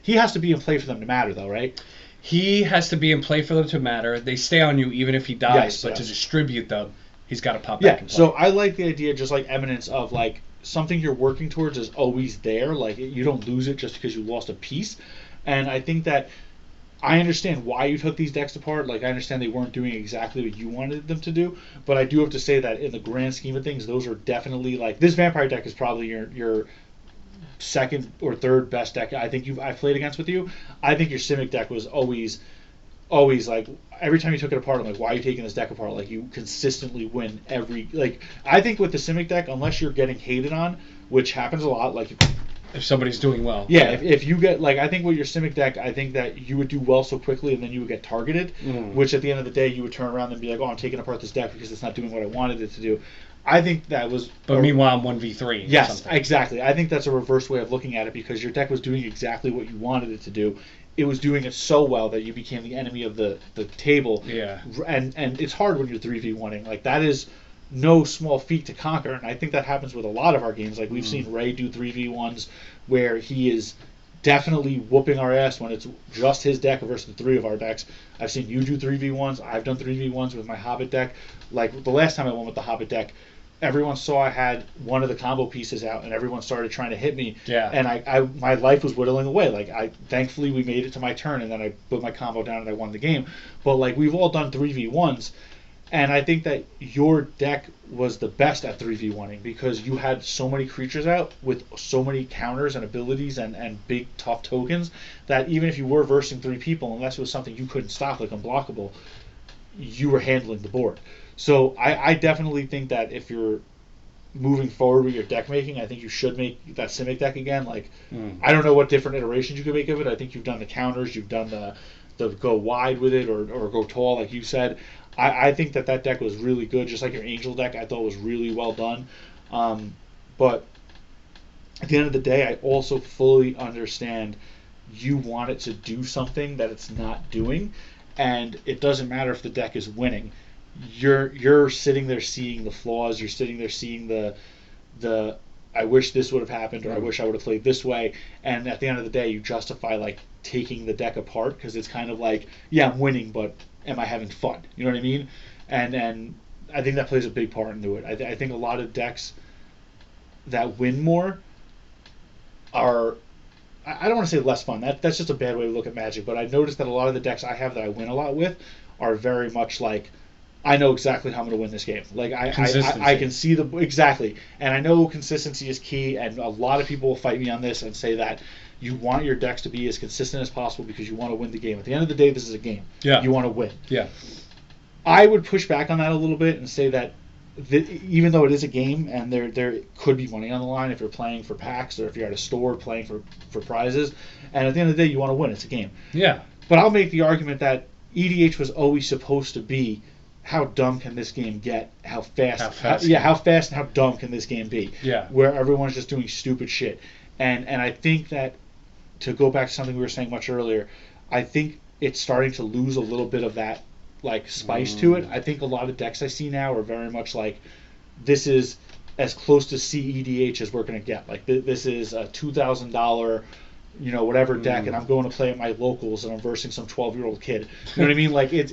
he has to be in play for them to matter though, right? He has to be in play for them to matter. They stay on you even if he dies, but to distribute them, he's got to pop back in play. So I like the idea, just like Eminence, of like something you're working towards is always there. Like you don't lose it just because you lost a piece. And I think that I understand why you took these decks apart. Like I understand they weren't doing exactly what you wanted them to do, but I do have to say that in the grand scheme of things, those are definitely like this vampire deck is probably your second or third best deck I think I've played against with you. I think your Simic deck was always like every time you took it apart, I'm like, why are you taking this deck apart? Like you consistently win every I think with the Simic deck, unless you're getting hated on, which happens a lot, like if somebody's doing well. Yeah, if you get I think with your Simic deck, I think that you would do well so quickly and then you would get targeted, which at the end of the day you would turn around and be like, oh, I'm taking apart this deck because it's not doing what I wanted it to do. I think that was. But meanwhile, I'm 1v3. Yes, exactly. I think that's a reverse way of looking at it because your deck was doing exactly what you wanted it to do. It was doing it so well that you became the enemy of the table. Yeah. And it's hard when you're 3v1ing. Like that is no small feat to conquer, and I think that happens with a lot of our games. Like we've seen Ray do 3v1s where he is definitely whooping our ass when it's just his deck versus the three of our decks. I've seen you do 3v1s. I've done 3v1s with my Hobbit deck. Like the last time I went with the Hobbit deck, everyone saw I had one of the combo pieces out, and everyone started trying to hit me. Yeah. And I my life was whittling away. Like thankfully we made it to my turn, and then I put my combo down and I won the game. But like we've all done 3v1s, and I think that your deck was the best at 3v1ing because you had so many creatures out with so many counters and abilities and big tough tokens that even if you were versing three people, unless it was something you couldn't stop like unblockable, you were handling the board. So I definitely think that if you're moving forward with your deck making, I think you should make that Simic deck again. Like I don't know what different iterations you could make of it. I think you've done the counters, you've done the go wide with it or go tall like you said. I think that deck was really good, just like your Angel deck. I thought was really well done. But at the end of the day, I also fully understand you want it to do something that it's not doing, and it doesn't matter if the deck is winning. You're sitting there seeing the flaws. You're sitting there seeing the I wish this would have happened, or I wish I would have played this way. And at the end of the day, you justify like taking the deck apart because it's kind of like, yeah, I'm winning, but am I having fun? You know what I mean? And I think that plays a big part into it. I think a lot of decks that win more are, I don't want to say less fun. That's just a bad way to look at Magic. But I've noticed that a lot of the decks I have that I win a lot with are very much like, I know exactly how I'm going to win this game. Like I can see exactly, and I know consistency is key. And a lot of people will fight me on this and say that you want your decks to be as consistent as possible because you want to win the game. At the end of the day, this is a game. Yeah. You want to win. Yeah. I would push back on that a little bit and say that even though it is a game and there could be money on the line if you're playing for packs or if you're at a store playing for prizes, and at the end of the day, you want to win. It's a game. Yeah. But I'll make the argument that EDH was always supposed to be, how dumb can this game get? How fast and how dumb can this game be? Yeah. Where everyone's just doing stupid shit. And I think that, to go back to something we were saying much earlier, I think it's starting to lose a little bit of that like spice to it. I think a lot of decks I see now are very much like, this is as close to CEDH as we're going to get. Like this is a $2,000 whatever deck, and I'm going to play at my locals, and I'm versing some 12-year-old kid. You know what I mean? Like it's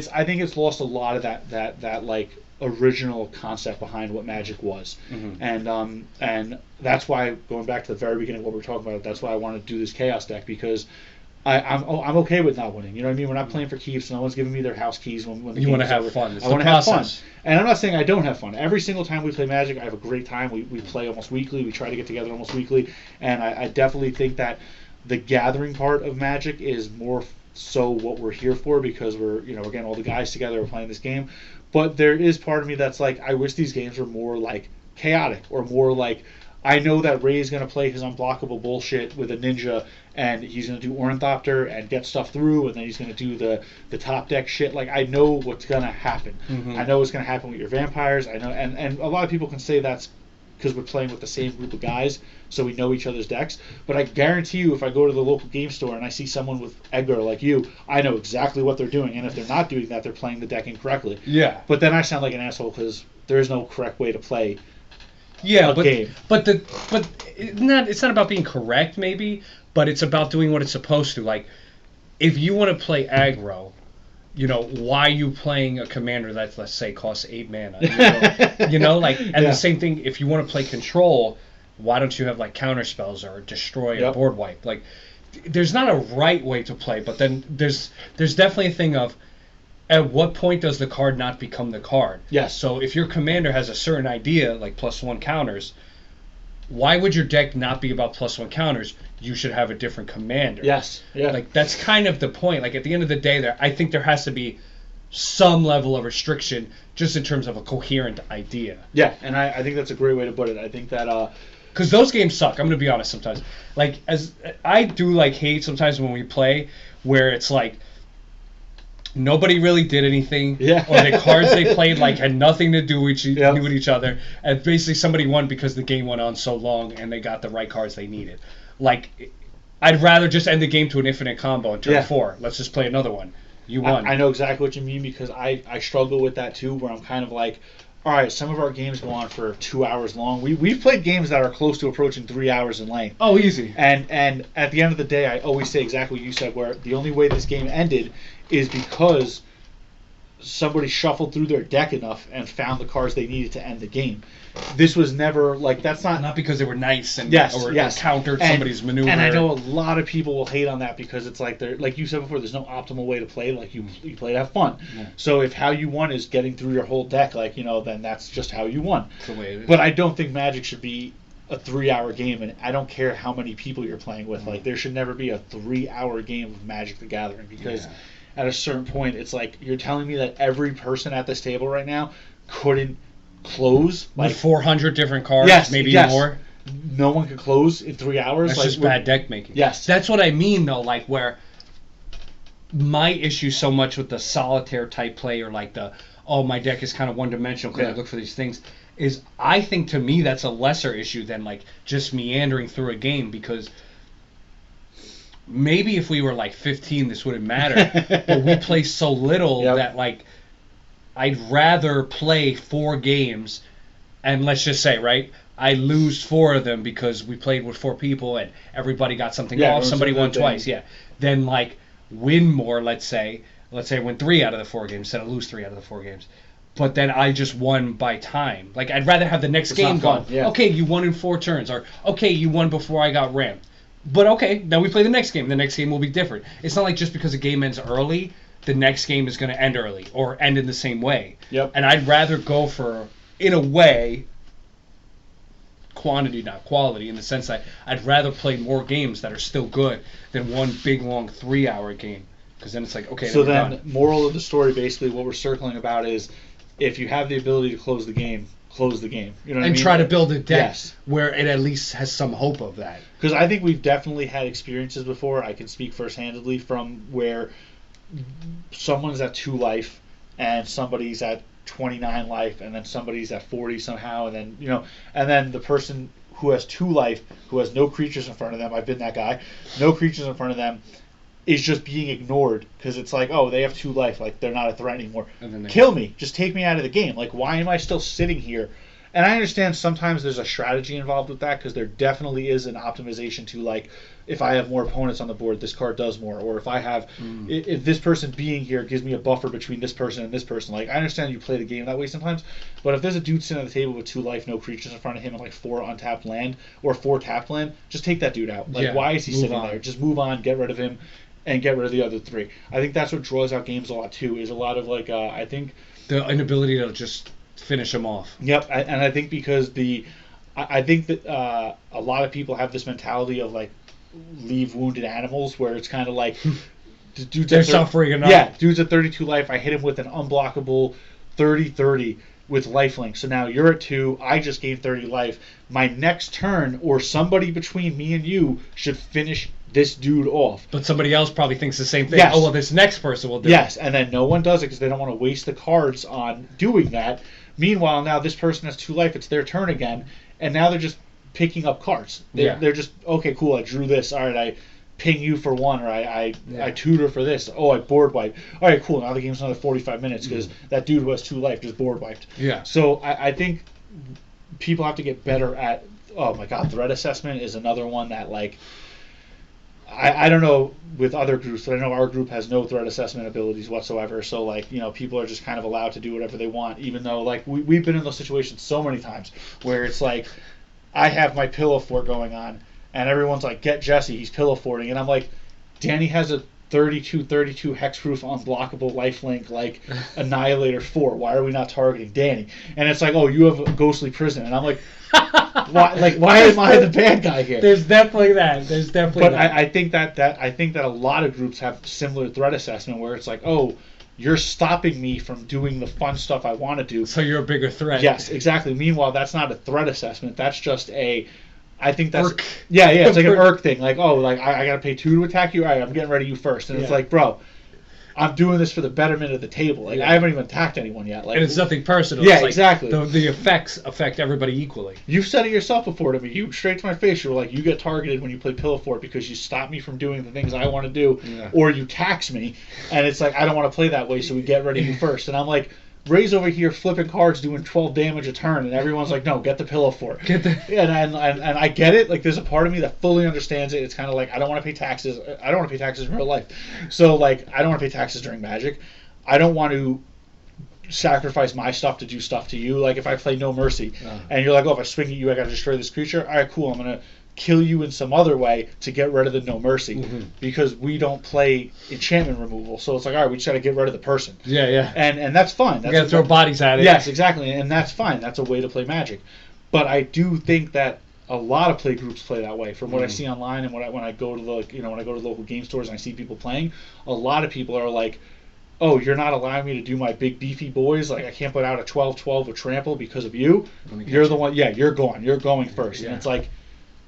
I think it's lost a lot of that like original concept behind what Magic was, and that's why, going back to the very beginning of what we were talking about, that's why I want to do this Chaos deck, because I'm okay with not winning. You know what I mean? We're not playing for keeps. No one's giving me their house keys when the you game want is to have over. fun. It's I want to have fun. And I'm not saying I don't have fun. Every single time we play Magic, I have a great time. We play almost weekly. We try to get together almost weekly. And I definitely think that the gathering part of Magic is more so what we're here for, because we're getting all the guys together, we're playing this game. But there is part of me that's like, I wish these games were more like chaotic, or more like, I know that Ray's going to play his unblockable bullshit with a ninja, and he's going to do Ornithopter and get stuff through, and then he's going to do the top deck shit. Like, I know what's going to happen. I know what's going to happen with your vampires. I know, and a lot of people can say that's because we're playing with the same group of guys, so we know each other's decks. But I guarantee you, if I go to the local game store and I see someone with Edgar like you, I know exactly what they're doing. And if they're not doing that, they're playing the deck incorrectly. Yeah. But then I sound like an asshole because there is no correct way to play. Game. But it's not about being correct, maybe, but it's about doing what it's supposed to. Like, if you want to play aggro, why are you playing a commander that, let's say, costs 8 mana? The same thing, if you want to play control, why don't you have, like, counter spells or destroy or board wipe? Like, there's not a right way to play, but then there's definitely a thing of, at what point does the card not become the card? Yes. So if your commander has a certain idea, like +1 counters, why would your deck not be about +1 counters? You should have a different commander. Yes. Yeah. Like, that's kind of the point. Like, at the end of the day, I think there has to be some level of restriction just in terms of a coherent idea. Yeah, and I think that's a great way to put it. I think that... Because those games suck. I'm going to be honest sometimes. Like, as I do, like, hate sometimes when we play where it's like, nobody really did anything, or the cards they played like had nothing to do with each other, and basically somebody won because the game went on so long and they got the right cards they needed. Like, I'd rather just end the game to an infinite combo in turn 4. Let's just play another one. You won. I know exactly what you mean because I struggle with that too, where I'm kind of like, all right, some of our games go on for 2 hours long. We've played games that are close to approaching 3 hours in length. Oh, easy. And at the end of the day, I always say exactly what you said, where the only way this game ended is because somebody shuffled through their deck enough and found the cards they needed to end the game. This was never, like, that's not because they were nice and or countered somebody's maneuver. And I know a lot of people will hate on that because it's like, they're, like you said before, there's no optimal way to play. Like, you play to have fun. Yeah. So if how you won is getting through your whole deck, like, then that's just how you won. That's the way it is. But I don't think Magic should be a 3-hour game, and I don't care how many people you're playing with. Like, there should never be a 3-hour game of Magic the Gathering because at a certain point, it's like, you're telling me that every person at this table right now couldn't close with 400 different cards, maybe more. No one could close in 3 hours. That's just bad deck making. Yes, that's what I mean though. Like, where my issue so much with the solitaire type play, or like my deck is kind of one dimensional because I look for these things, is I think to me that's a lesser issue than like just meandering through a game, because maybe if we were like 15 this wouldn't matter, but we play so little that like I'd rather play 4 games and let's just say, right, I lose 4 of them because we played with 4 people and everybody got something off, somebody won twice, then like win more, let's say I win 3 out of the 4 games instead of lose 3 out of the 4 games. But then I just won by time. Like, I'd rather have the next game gone. Okay, you won in 4 turns, or okay, you won before I got ramped. But okay, then we play the next game. The next game will be different. It's not like just because a game ends early, the next game is going to end early or end in the same way. Yep. And I'd rather go for, in a way, quantity, not quality, in the sense that I'd rather play more games that are still good than one big, long 3-hour game. Because then it's like, okay, so then done. Moral of the story, basically, what we're circling about is, if you have the ability to close the game, close the game. You know what I mean? And try to build a deck where it at least has some hope of that. Because I think we've definitely had experiences before. I can speak first-handedly from where someone's at 2 life and somebody's at 29 life and then somebody's at 40 somehow, and then and then the person who has 2 life, who has no creatures in front of them, I've been that guy, no creatures in front of them, is just being ignored because it's like, oh, they have 2 life, like they're not a threat anymore. Kill me, just take me out of the game. Like, why am I still sitting here? And I understand sometimes there's a strategy involved with that, because there definitely is an optimization to, like, if I have more opponents on the board, this card does more, or if I have, if this person being here gives me a buffer between this person and this person. Like, I understand you play the game that way sometimes, but if there's a dude sitting at the table with 2 life, no creatures in front of him, and like 4 untapped land or 4 tapped land, just take that dude out. Like, why is he sitting there? Just move on, get rid of him, and get rid of the other 3. I think that's what draws out games a lot too. Is a lot of like, I think the inability to just finish them off. Yep, and I think because I think that a lot of people have this mentality of like, leave wounded animals, where it's kind of like dudes they're suffering enough. Yeah, dude's at 32 life. I hit him with an unblockable 30/30 with lifelink. So now you're at 2. I just gained 30 life. My next turn, or somebody between me and you, should finish this dude off. But somebody else probably thinks the same thing. Oh, well, this next person will do it. Yes, and then no one does it because they don't want to waste the cards on doing that. Meanwhile, now this person has 2 life. It's their turn again. and now they're just picking up cards. They're just, okay, cool, I drew this, all right, I ping you for one, or I tutor for this, oh, I board wipe, all right, cool, now the game's another 45 minutes because that dude who has 2 life just board wiped. Yeah. So I think people have to get better at, oh my god, threat assessment is another one that, like, I don't know with other groups, but I know our group has no threat assessment abilities whatsoever. So, like, you know, people are just kind of allowed to do whatever they want, even though, like, we've been in those situations so many times where it's like, I have my pillow fort going on, and everyone's like, get Jesse, he's pillow forting. And I'm like, Danny has a 32 hexproof unblockable lifelink, like, Annihilator 4. Why are we not targeting Danny? And it's like, oh, you have a ghostly prison. And I'm like, why am I the bad guy here? There's definitely that. But I think that a lot of groups have similar threat assessment where it's like, oh, you're stopping me from doing the fun stuff I want to do. So you're a bigger threat. Yes, exactly. Meanwhile, that's not a threat assessment. That's just I think that's irk. Yeah, it's like an irk thing. Like, oh, like I gotta pay 2 to attack you. All right, I'm getting ready you first. And it's like, bro, I'm doing this for the betterment of the table. Like, I haven't even attacked anyone yet. Like, and it's nothing personal. Yeah, it's like exactly. The effects affect everybody equally. You've said it yourself before to me. You straight to my face. You were like, you get targeted when you play Pillow Fort because you stop me from doing the things I want to do, or you tax me. And it's like, I don't want to play that way, so we get ready you first. And I'm like, Ray's over here flipping cards, doing 12 damage a turn, and everyone's like, no, get the Pillow Fort. And I get it. Like, there's a part of me that fully understands it. It's kind of like, I don't want to pay taxes. I don't want to pay taxes in real life. So, like, I don't want to pay taxes during Magic. I don't want to sacrifice my stuff to do stuff to you. Like, if I play No Mercy, and you're like, oh, if I swing at you, I got to destroy this creature. All right, cool. I'm going to kill you in some other way to get rid of the No Mercy, because we don't play enchantment removal. So it's like, all right, we just got to get rid of the person. Yeah. And that's fine. You got to throw bodies at it. Yes, exactly, and that's fine. That's a way to play Magic. But I do think that a lot of play groups play that way. From what I see online and when I go to when I go to local game stores and I see people playing, a lot of people are like, oh, you're not allowing me to do my big beefy boys. Like, I can't put out a 12/12 with trample because of you. You're the one. Yeah, you're going. You're going first. Yeah. And it's like,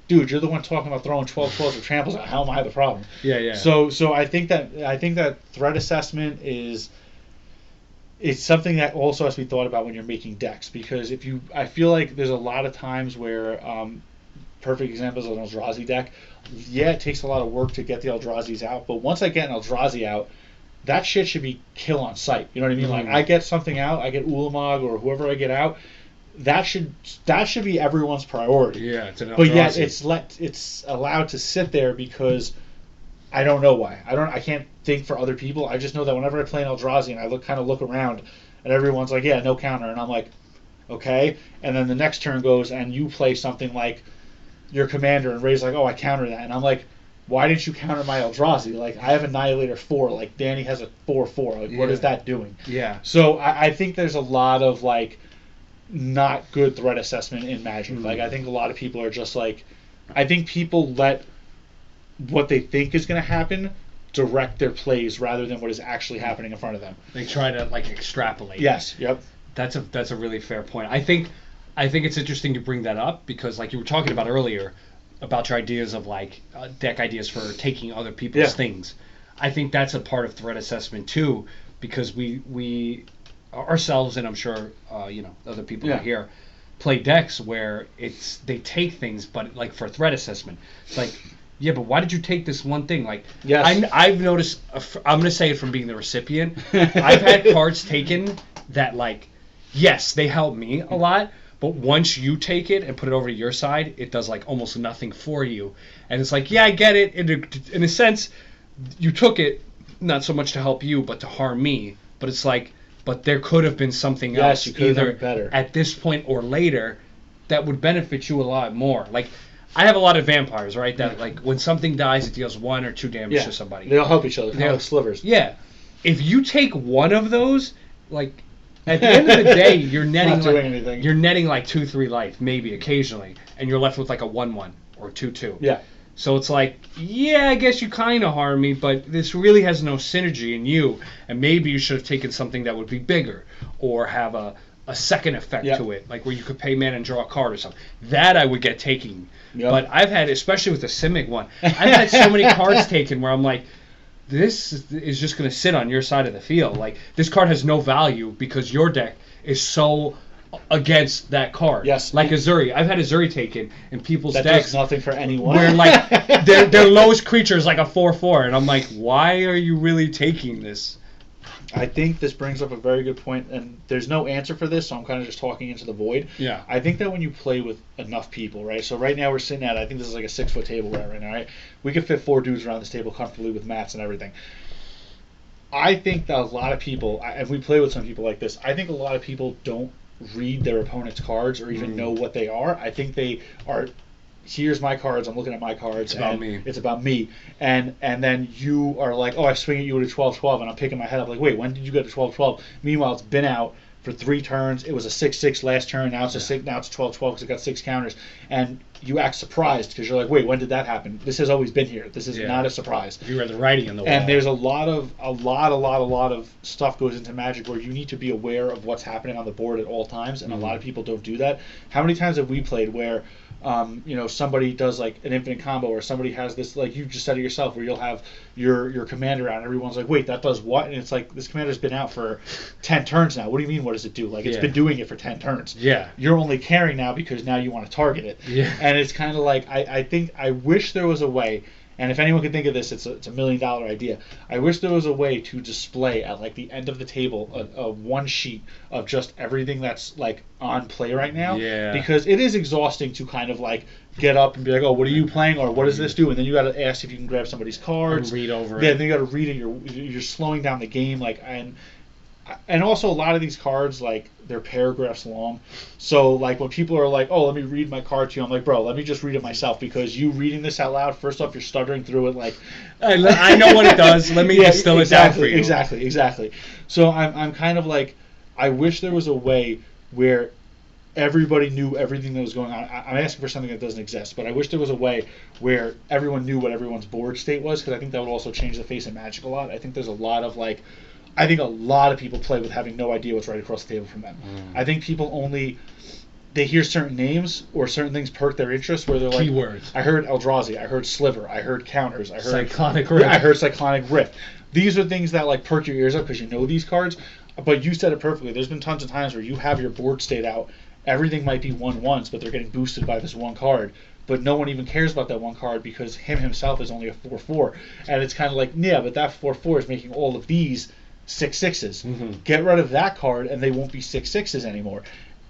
dude, you're the one talking about throwing 12/12s with tramples out. How am I the problem? Yeah. So I think that threat assessment it's something that also has to be thought about when you're making decks, because I feel like there's a lot of times where perfect example is an Eldrazi deck. Yeah, it takes a lot of work to get the Eldrazi's out, but once I get an Eldrazi out, that shit should be kill on sight. You know what I mean? Like, I get something out, I get Ulamog or whoever I get out. That should be everyone's priority. Yeah, it's an Eldrazi. But yet it's allowed to sit there because I don't know why. I can't think for other people. I just know that whenever I play an Eldrazi and I look around and everyone's like, yeah, no counter, and I'm like, okay. And then the next turn goes and you play something like your commander and Ray's like, oh, I counter that, and I'm like, why didn't you counter my Eldrazi? Like, I have Annihilator 4. Like, Danny has a 4/4. Like, what is that doing? Yeah. So I think there's a lot of, like, not good threat assessment in Magic. Like, I think a lot of people are just like, I think people let what they think is going to happen direct their plays rather than what is actually happening in front of them. They try to, like, extrapolate. Yes. Yep. That's a really fair point. I think it's interesting to bring that up because, like you were talking about earlier, about your ideas of, like, deck ideas for taking other people's things. I think that's a part of threat assessment too, because we ourselves, and I'm sure other people out here, play decks where they take things, but, like, for threat assessment, it's like, yeah, but why did you take this one thing? Like, I've noticed. I'm gonna say it from being the recipient. I've had cards taken that, like, yes, they help me a lot. But once you take it and put it over to your side, it does, like, almost nothing for you. And it's like, yeah, I get it. In a sense, you took it not so much to help you, but to harm me. But it's like, but there could have been something else either better at this point or later that would benefit you a lot more. Like, I have a lot of vampires, right? That, like, when something dies, it deals 1 or 2 damage to somebody. They all help each other. They're like slivers. Yeah. If you take one of those, like, at the end of the day, you're netting you're netting like 2-3 life, maybe occasionally, and you're left with like a 1/1 or 2/2. Yeah. So it's like, yeah, I guess you kind of harm me, but this really has no synergy in you, and maybe you should have taken something that would be bigger or have a second effect to it, like where you could pay mana and draw a card or something. That I would get taken. Yep. But I've had, especially with the Simic one, I've had so many cards taken where I'm like, this is just going to sit on your side of the field. Like, this card has no value because your deck is so against that card. Yes. Like Azuri. I've had Azuri taken in people's that decks. does nothing for anyone. Where like their lowest creature is like a 4/4, and I'm like, why are you really taking this? I think this brings up a very good point, and there's no answer for this, so I'm kind of just talking into the void. Yeah. I think that when you play with enough people, right? So right now we're sitting at, I think this is like a 6-foot table right now, right? We could fit 4 dudes around this table comfortably with mats and everything. I think that a lot of people, if we play with some people like this, I think a lot of people don't read their opponent's cards or even know what they are. I think they are, here's my cards, I'm looking at my cards. It's about me. And then you are like, oh, I swing at you at a 12-12, and I'm picking my head up like, wait, when did you get a 12-12? Meanwhile, it's been out for 3 turns. It was a 6-6 last turn. Now it's a 6. Now it's a 12-12 because it got 6 counters. And you act surprised because you're like, wait, when did that happen? This has always been here. This is not a surprise. You read the writing on the wall. And there's a lot of stuff goes into Magic where you need to be aware of what's happening on the board at all times, and a lot of people don't do that. How many times have we played where somebody does like an infinite combo, or somebody has this, like you just said it yourself, where you'll have your commander out and everyone's like, wait, that does what? And it's like, this commander's been out for 10 turns now. What do you mean, what does it do? Like, it's been doing it for 10 turns. Yeah. You're only caring now because now you want to target it. Yeah. And it's kind of like, I wish there was a way, and if anyone can think of this, it's a $1 million idea. I wish there was a way to display at like the end of the table a one sheet of just everything that's like on play right now. Yeah. Because it is exhausting to kind of like get up and be like, oh, what are you playing, or what does this do? And then you got to ask if you can grab somebody's cards. And read over it. Yeah, then you got to read it. You're slowing down the game, like, and also a lot of these cards, like, they're paragraphs long. So like when people are like, oh, let me read my card to you, I'm like, bro, let me just read it myself, because you reading this out loud, first off, you're stuttering through it like I know what it does. Let me distill it down for you. Exactly. So I'm kind of like, I wish there was a way where everybody knew everything that was going on. I'm asking for something that doesn't exist, but I wish there was a way where everyone knew what everyone's board state was, because I think that would also change the face of Magic a lot. I think there's a lot of like, I think a lot of people play with having no idea what's right across the table from them. I think people they hear certain names or certain things perk their interest, where they're like, keywords. I heard Eldrazi, I heard Sliver, I heard counters, I heard Cyclonic Rift. I heard Cyclonic Rift. These are things that like perk your ears up because you know these cards. But you said it perfectly. There's been tons of times where you have your board state out, everything might be 1/1s, but they're getting boosted by this one card. But no one even cares about that one card because himself is only a 4/4. And it's kind of like, yeah, but that 4/4 is making all of these 6/6s. Get rid of that card and they won't be 6/6s anymore.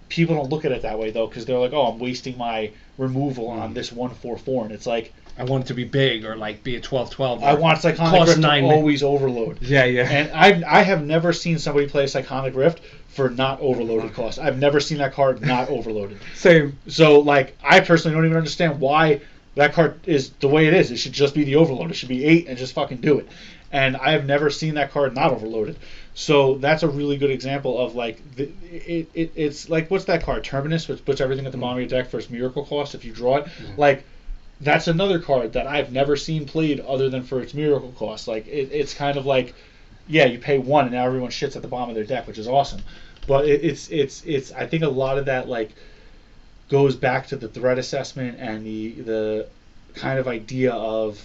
People don't look at it that way, though, because they're like, oh, I'm wasting my removal on this 1/4/4. And it's like, I want it to be big, or like be a 12/12. I want Cyclonic Rift to always overload. Yeah. And I have never seen somebody play Cyclonic Rift for not overloaded cost. I've never seen that card not overloaded. Same. So, like, I personally don't even understand why that card is the way it is. It should just be the overload. It should be 8 and just fucking do it. And I have never seen that card not overloaded. So that's a really good example of, like, it's like, what's that card? Terminus, which puts everything at the bottom of your deck for its miracle cost if you draw it. Like, that's another card that I've never seen played other than for its miracle cost. Like, it's kind of like, yeah, you pay 1 and now everyone shits at the bottom of their deck, which is awesome. But it's I think a lot of that, like, goes back to the threat assessment and the kind of idea of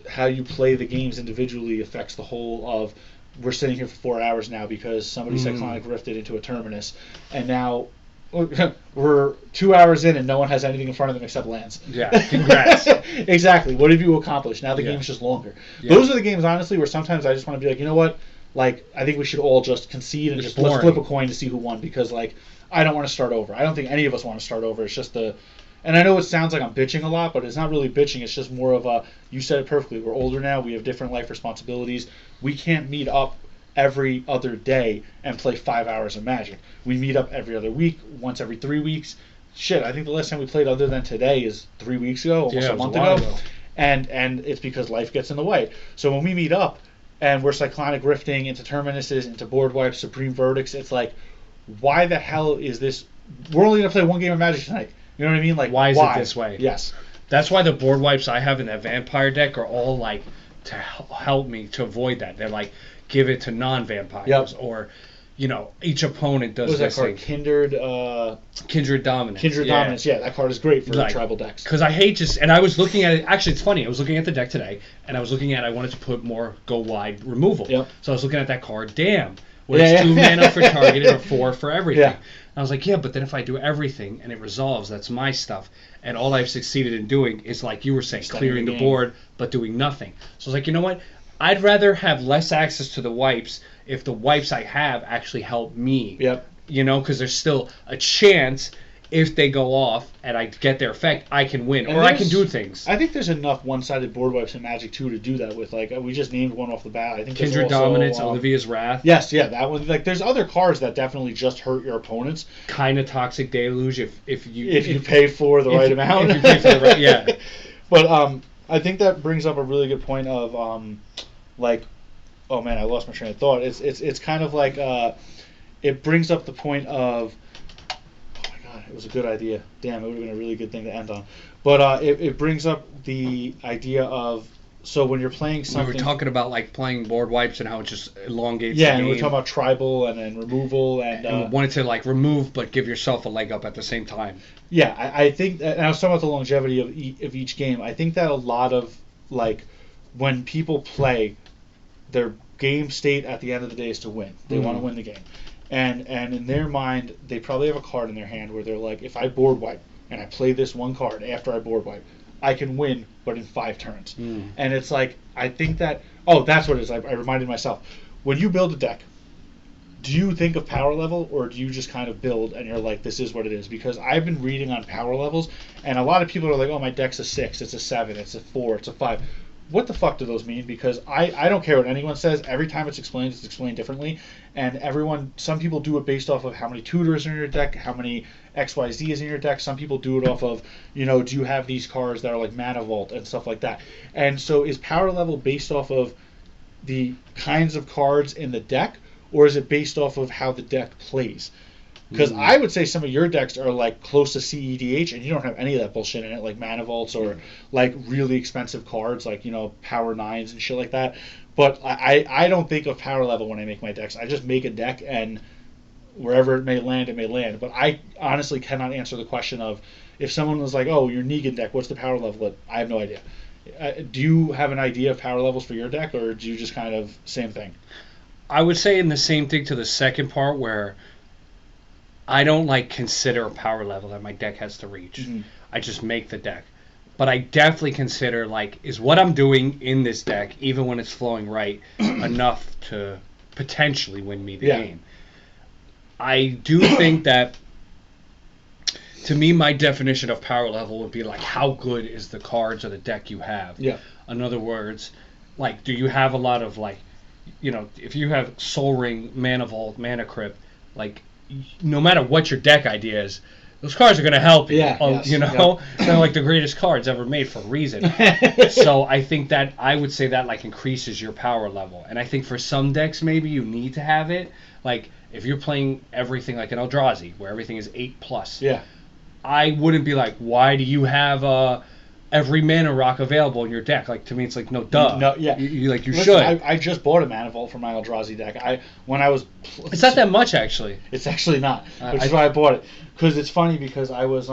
how you play the games individually affects the whole of, we're sitting here for 4 hours now because somebody Cyclonic Rifted into a Terminus, and now we're 2 hours in and no one has anything in front of them except lands. Yeah, congrats. Exactly. What have you accomplished? Now the game's just longer. Yeah. Those are the games, honestly, where sometimes I just want to be like, you know what? Like, I think we should all just concede and let's flip a coin to see who won, because, like, I don't want to start over. I don't think any of us want to start over. It's just and I know it sounds like I'm bitching a lot, but it's not really bitching. It's just more of a, you said it perfectly, we're older now, we have different life responsibilities. We can't meet up every other day and play 5 hours of Magic. We meet up every other week, once every 3 weeks. Shit, I think the last time we played other than today is 3 weeks ago, almost a month ago. And it's because life gets in the way. So when we meet up and we're Cyclonic Rifting into Terminuses, into Board Wipes, Supreme Verdicts, it's like, why the hell is this? We're only going to play one game of Magic tonight. You know what I mean? Like, why is it this way? Yes. That's why the board wipes I have in that Vampire deck are all, like, to help me to avoid that. They're like, give it to non-vampires, or, you know, each opponent does this thing. Kindred Dominance. Kindred Dominance, yeah, that card is great for tribal decks. Because I hate and I was looking at it, actually it's funny, I was looking at the deck today, and I was looking at, I wanted to put more go wide removal. Yep. So I was looking at that card, damn, where it's 2 mana for targeted or 4 for everything. Yeah. I was like, yeah, but then if I do everything and it resolves, that's my stuff. And all I've succeeded in doing is, like you were saying, clearing the board, but doing nothing. So I was like, you know what? I'd rather have less access to the wipes if the wipes I have actually help me. Yep. You know, because there's still a chance if they go off and I get their effect, I can win. Or I can do things. I think there's enough one-sided board wipes in Magic 2 to do that with. Like, we just named one off the bat. I think Kindred Dominance, Olivia's Wrath. Yes, yeah, that one. Like, there's other cards that definitely just hurt your opponents. Kind of Toxic Deluge if you pay for the right amount. If you pay for the right, yeah. But I think that brings up a really good point of like, oh man, I lost my train of thought. It's kind of like it brings up the point of, it was a good idea. Damn, it would have been a really good thing to end on. But it brings up the idea of, so when you're playing something... We were talking about like playing board wipes and how it just elongates the game. Yeah, and we were talking about tribal and then removal. And wanted to like remove but give yourself a leg up at the same time. Yeah, I think... And I was talking about the longevity of each game. I think that a lot of, like, when people play, their game state at the end of the day is to win. They want to win the game. And in their mind, they probably have a card in their hand where they're like, if I board wipe and I play this one card after I board wipe, I can win, but in 5 turns. And it's like, I think that... Oh, that's what it is. I reminded myself. When you build a deck, do you think of power level, or do you just kind of build and you're like, this is what it is? Because I've been reading on power levels, and a lot of people are like, oh, my deck's a 6, it's a 7, it's a 4, it's a 5. What the fuck do those mean? Because I don't care what anyone says. Every time it's explained differently. And some people do it based off of how many tutors are in your deck, how many XYZ is in your deck. Some people do it off of, do you have these cards that are like Mana Vault and stuff like that. And so is power level based off of the kinds of cards in the deck, or is it based off of how the deck plays? Because I would say some of your decks are like close to CEDH, and you don't have any of that bullshit in it, like Mana Vaults or like really expensive cards, like Power 9s and shit like that. But I don't think of power level when I make my decks. I just make a deck, and wherever it may land, it may land. But I honestly cannot answer the question of, if someone was like, "Oh, your Negan deck, what's the power level?" I have no idea. Do you have an idea of power levels for your deck, or do you just kind of same thing? I would say in the same thing to the second part, where I don't like consider a power level that my deck has to reach. I just make the deck. But I definitely consider, like, is what I'm doing in this deck, even when it's flowing right, enough to potentially win me the game. I do think that, to me, my definition of power level would be, like, how good is the cards or the deck you have? Yeah. In other words, like, do you have a lot of, like, if you have Soul Ring, Mana Vault, Mana Crypt, like, no matter what your deck idea is, those cards are going to help you. They're like the greatest cards ever made for a reason. So I think that I would say that like increases your power level. And I think for some decks maybe you need to have it. Like if you're playing everything like an Eldrazi where everything is 8+. Yeah. I wouldn't be like, why do you have every mana rock available in your deck? Like to me it's like no duh. No, yeah. You should. I just bought a Mana Vault for my Eldrazi deck. It's not that much actually. It's actually not, which is why I bought it. Because it's funny because I was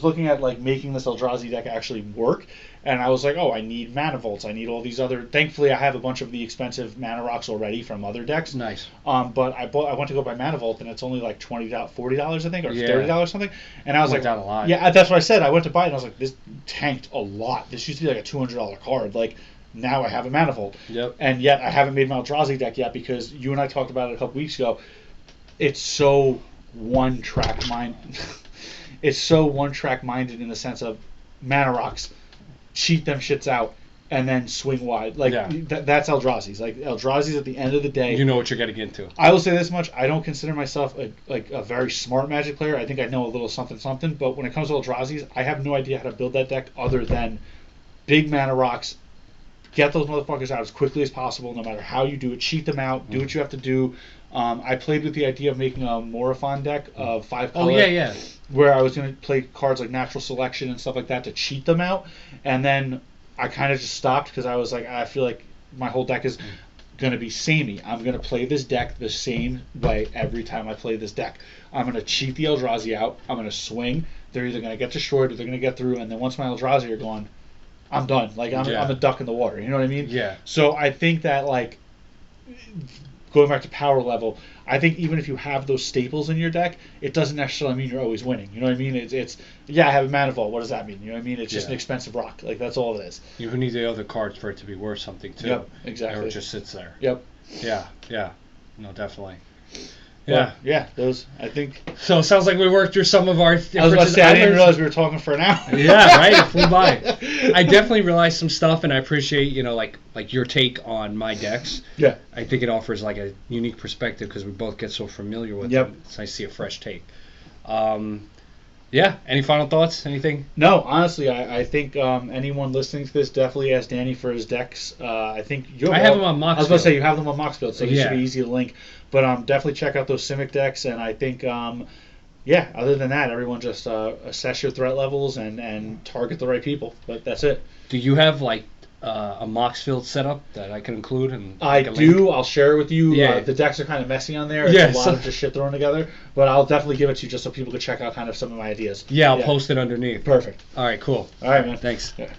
looking at like making this Eldrazi deck actually work, and I was like, oh, I need Mana Vaults. I need all these other. Thankfully, I have a bunch of the expensive mana rocks already from other decks. Nice. But I went to go buy Mana Vault, and it's only like $40, I think, or $30 something. And I was like, down a lot. Yeah, that's what I said. I went to buy it, and I was like, this tanked a lot. This used to be like a $200 card. Like now I have a Mana Vault. Yep. And yet I haven't made my Eldrazi deck yet because you and I talked about it a couple weeks ago. It's so one-track mind. It's so one-track minded in the sense of mana rocks, cheat them shits out, and then swing wide. Like that's Eldrazi's. Like Eldrazi's at the end of the day. You know what you're getting into. I will say this much: I don't consider myself a very smart Magic player. I think I know a little something. But when it comes to Eldrazi's, I have no idea how to build that deck other than big mana rocks. Get those motherfuckers out as quickly as possible, no matter how you do it. Cheat them out. Do what you have to do. I played with the idea of making a Morophon deck of 5 color. Oh, yeah. Where I was going to play cards like Natural Selection and stuff like that to cheat them out. And then I kind of just stopped because I was like, I feel like my whole deck is going to be samey. I'm going to play this deck the same way every time I play this deck. I'm going to cheat the Eldrazi out. I'm going to swing. They're either going to get destroyed or they're going to get through. And then once my Eldrazi are gone, I'm done. Like, I'm a duck in the water. You know what I mean? Yeah. So I think that, like, going back to power level, I think even if you have those staples in your deck, it doesn't necessarily mean you're always winning. You know what I mean? It's I have a mana vault. What does that mean? You know what I mean? It's just an expensive rock. Like, that's all it is. You need the other cards for it to be worth something too. Yep, exactly. Or it just sits there. Yep. Yeah. No, definitely. Yeah. Yeah, those, I think. So it sounds like we worked through some of our differences. I was about to say, I didn't realize we were talking for an hour. Yeah, right? It flew by. I definitely realized some stuff, and I appreciate, like your take on my decks. Yeah. I think it offers like a unique perspective because we both get so familiar with Yep. them. It's nice to see a fresh take. Yeah, any final thoughts? Anything? No, honestly, I think anyone listening to this definitely ask Danny for his decks. I think I have them on Moxfield. I was going to say, you have them on Moxfield, so it yeah. should be easy to link. But definitely check out those Simic decks, and I think, other than that, everyone just assess your threat levels and target the right people. But that's it. Do you have, like, a Moxfield setup that I can include? I do. I'll share it with you. Yeah. The decks are kind of messy on there. It's a lot of just shit thrown together. But I'll definitely give it to you just so people can check out kind of some of my ideas. Yeah, I'll post it underneath. Perfect. All right, cool. All right, man. Thanks. Yeah.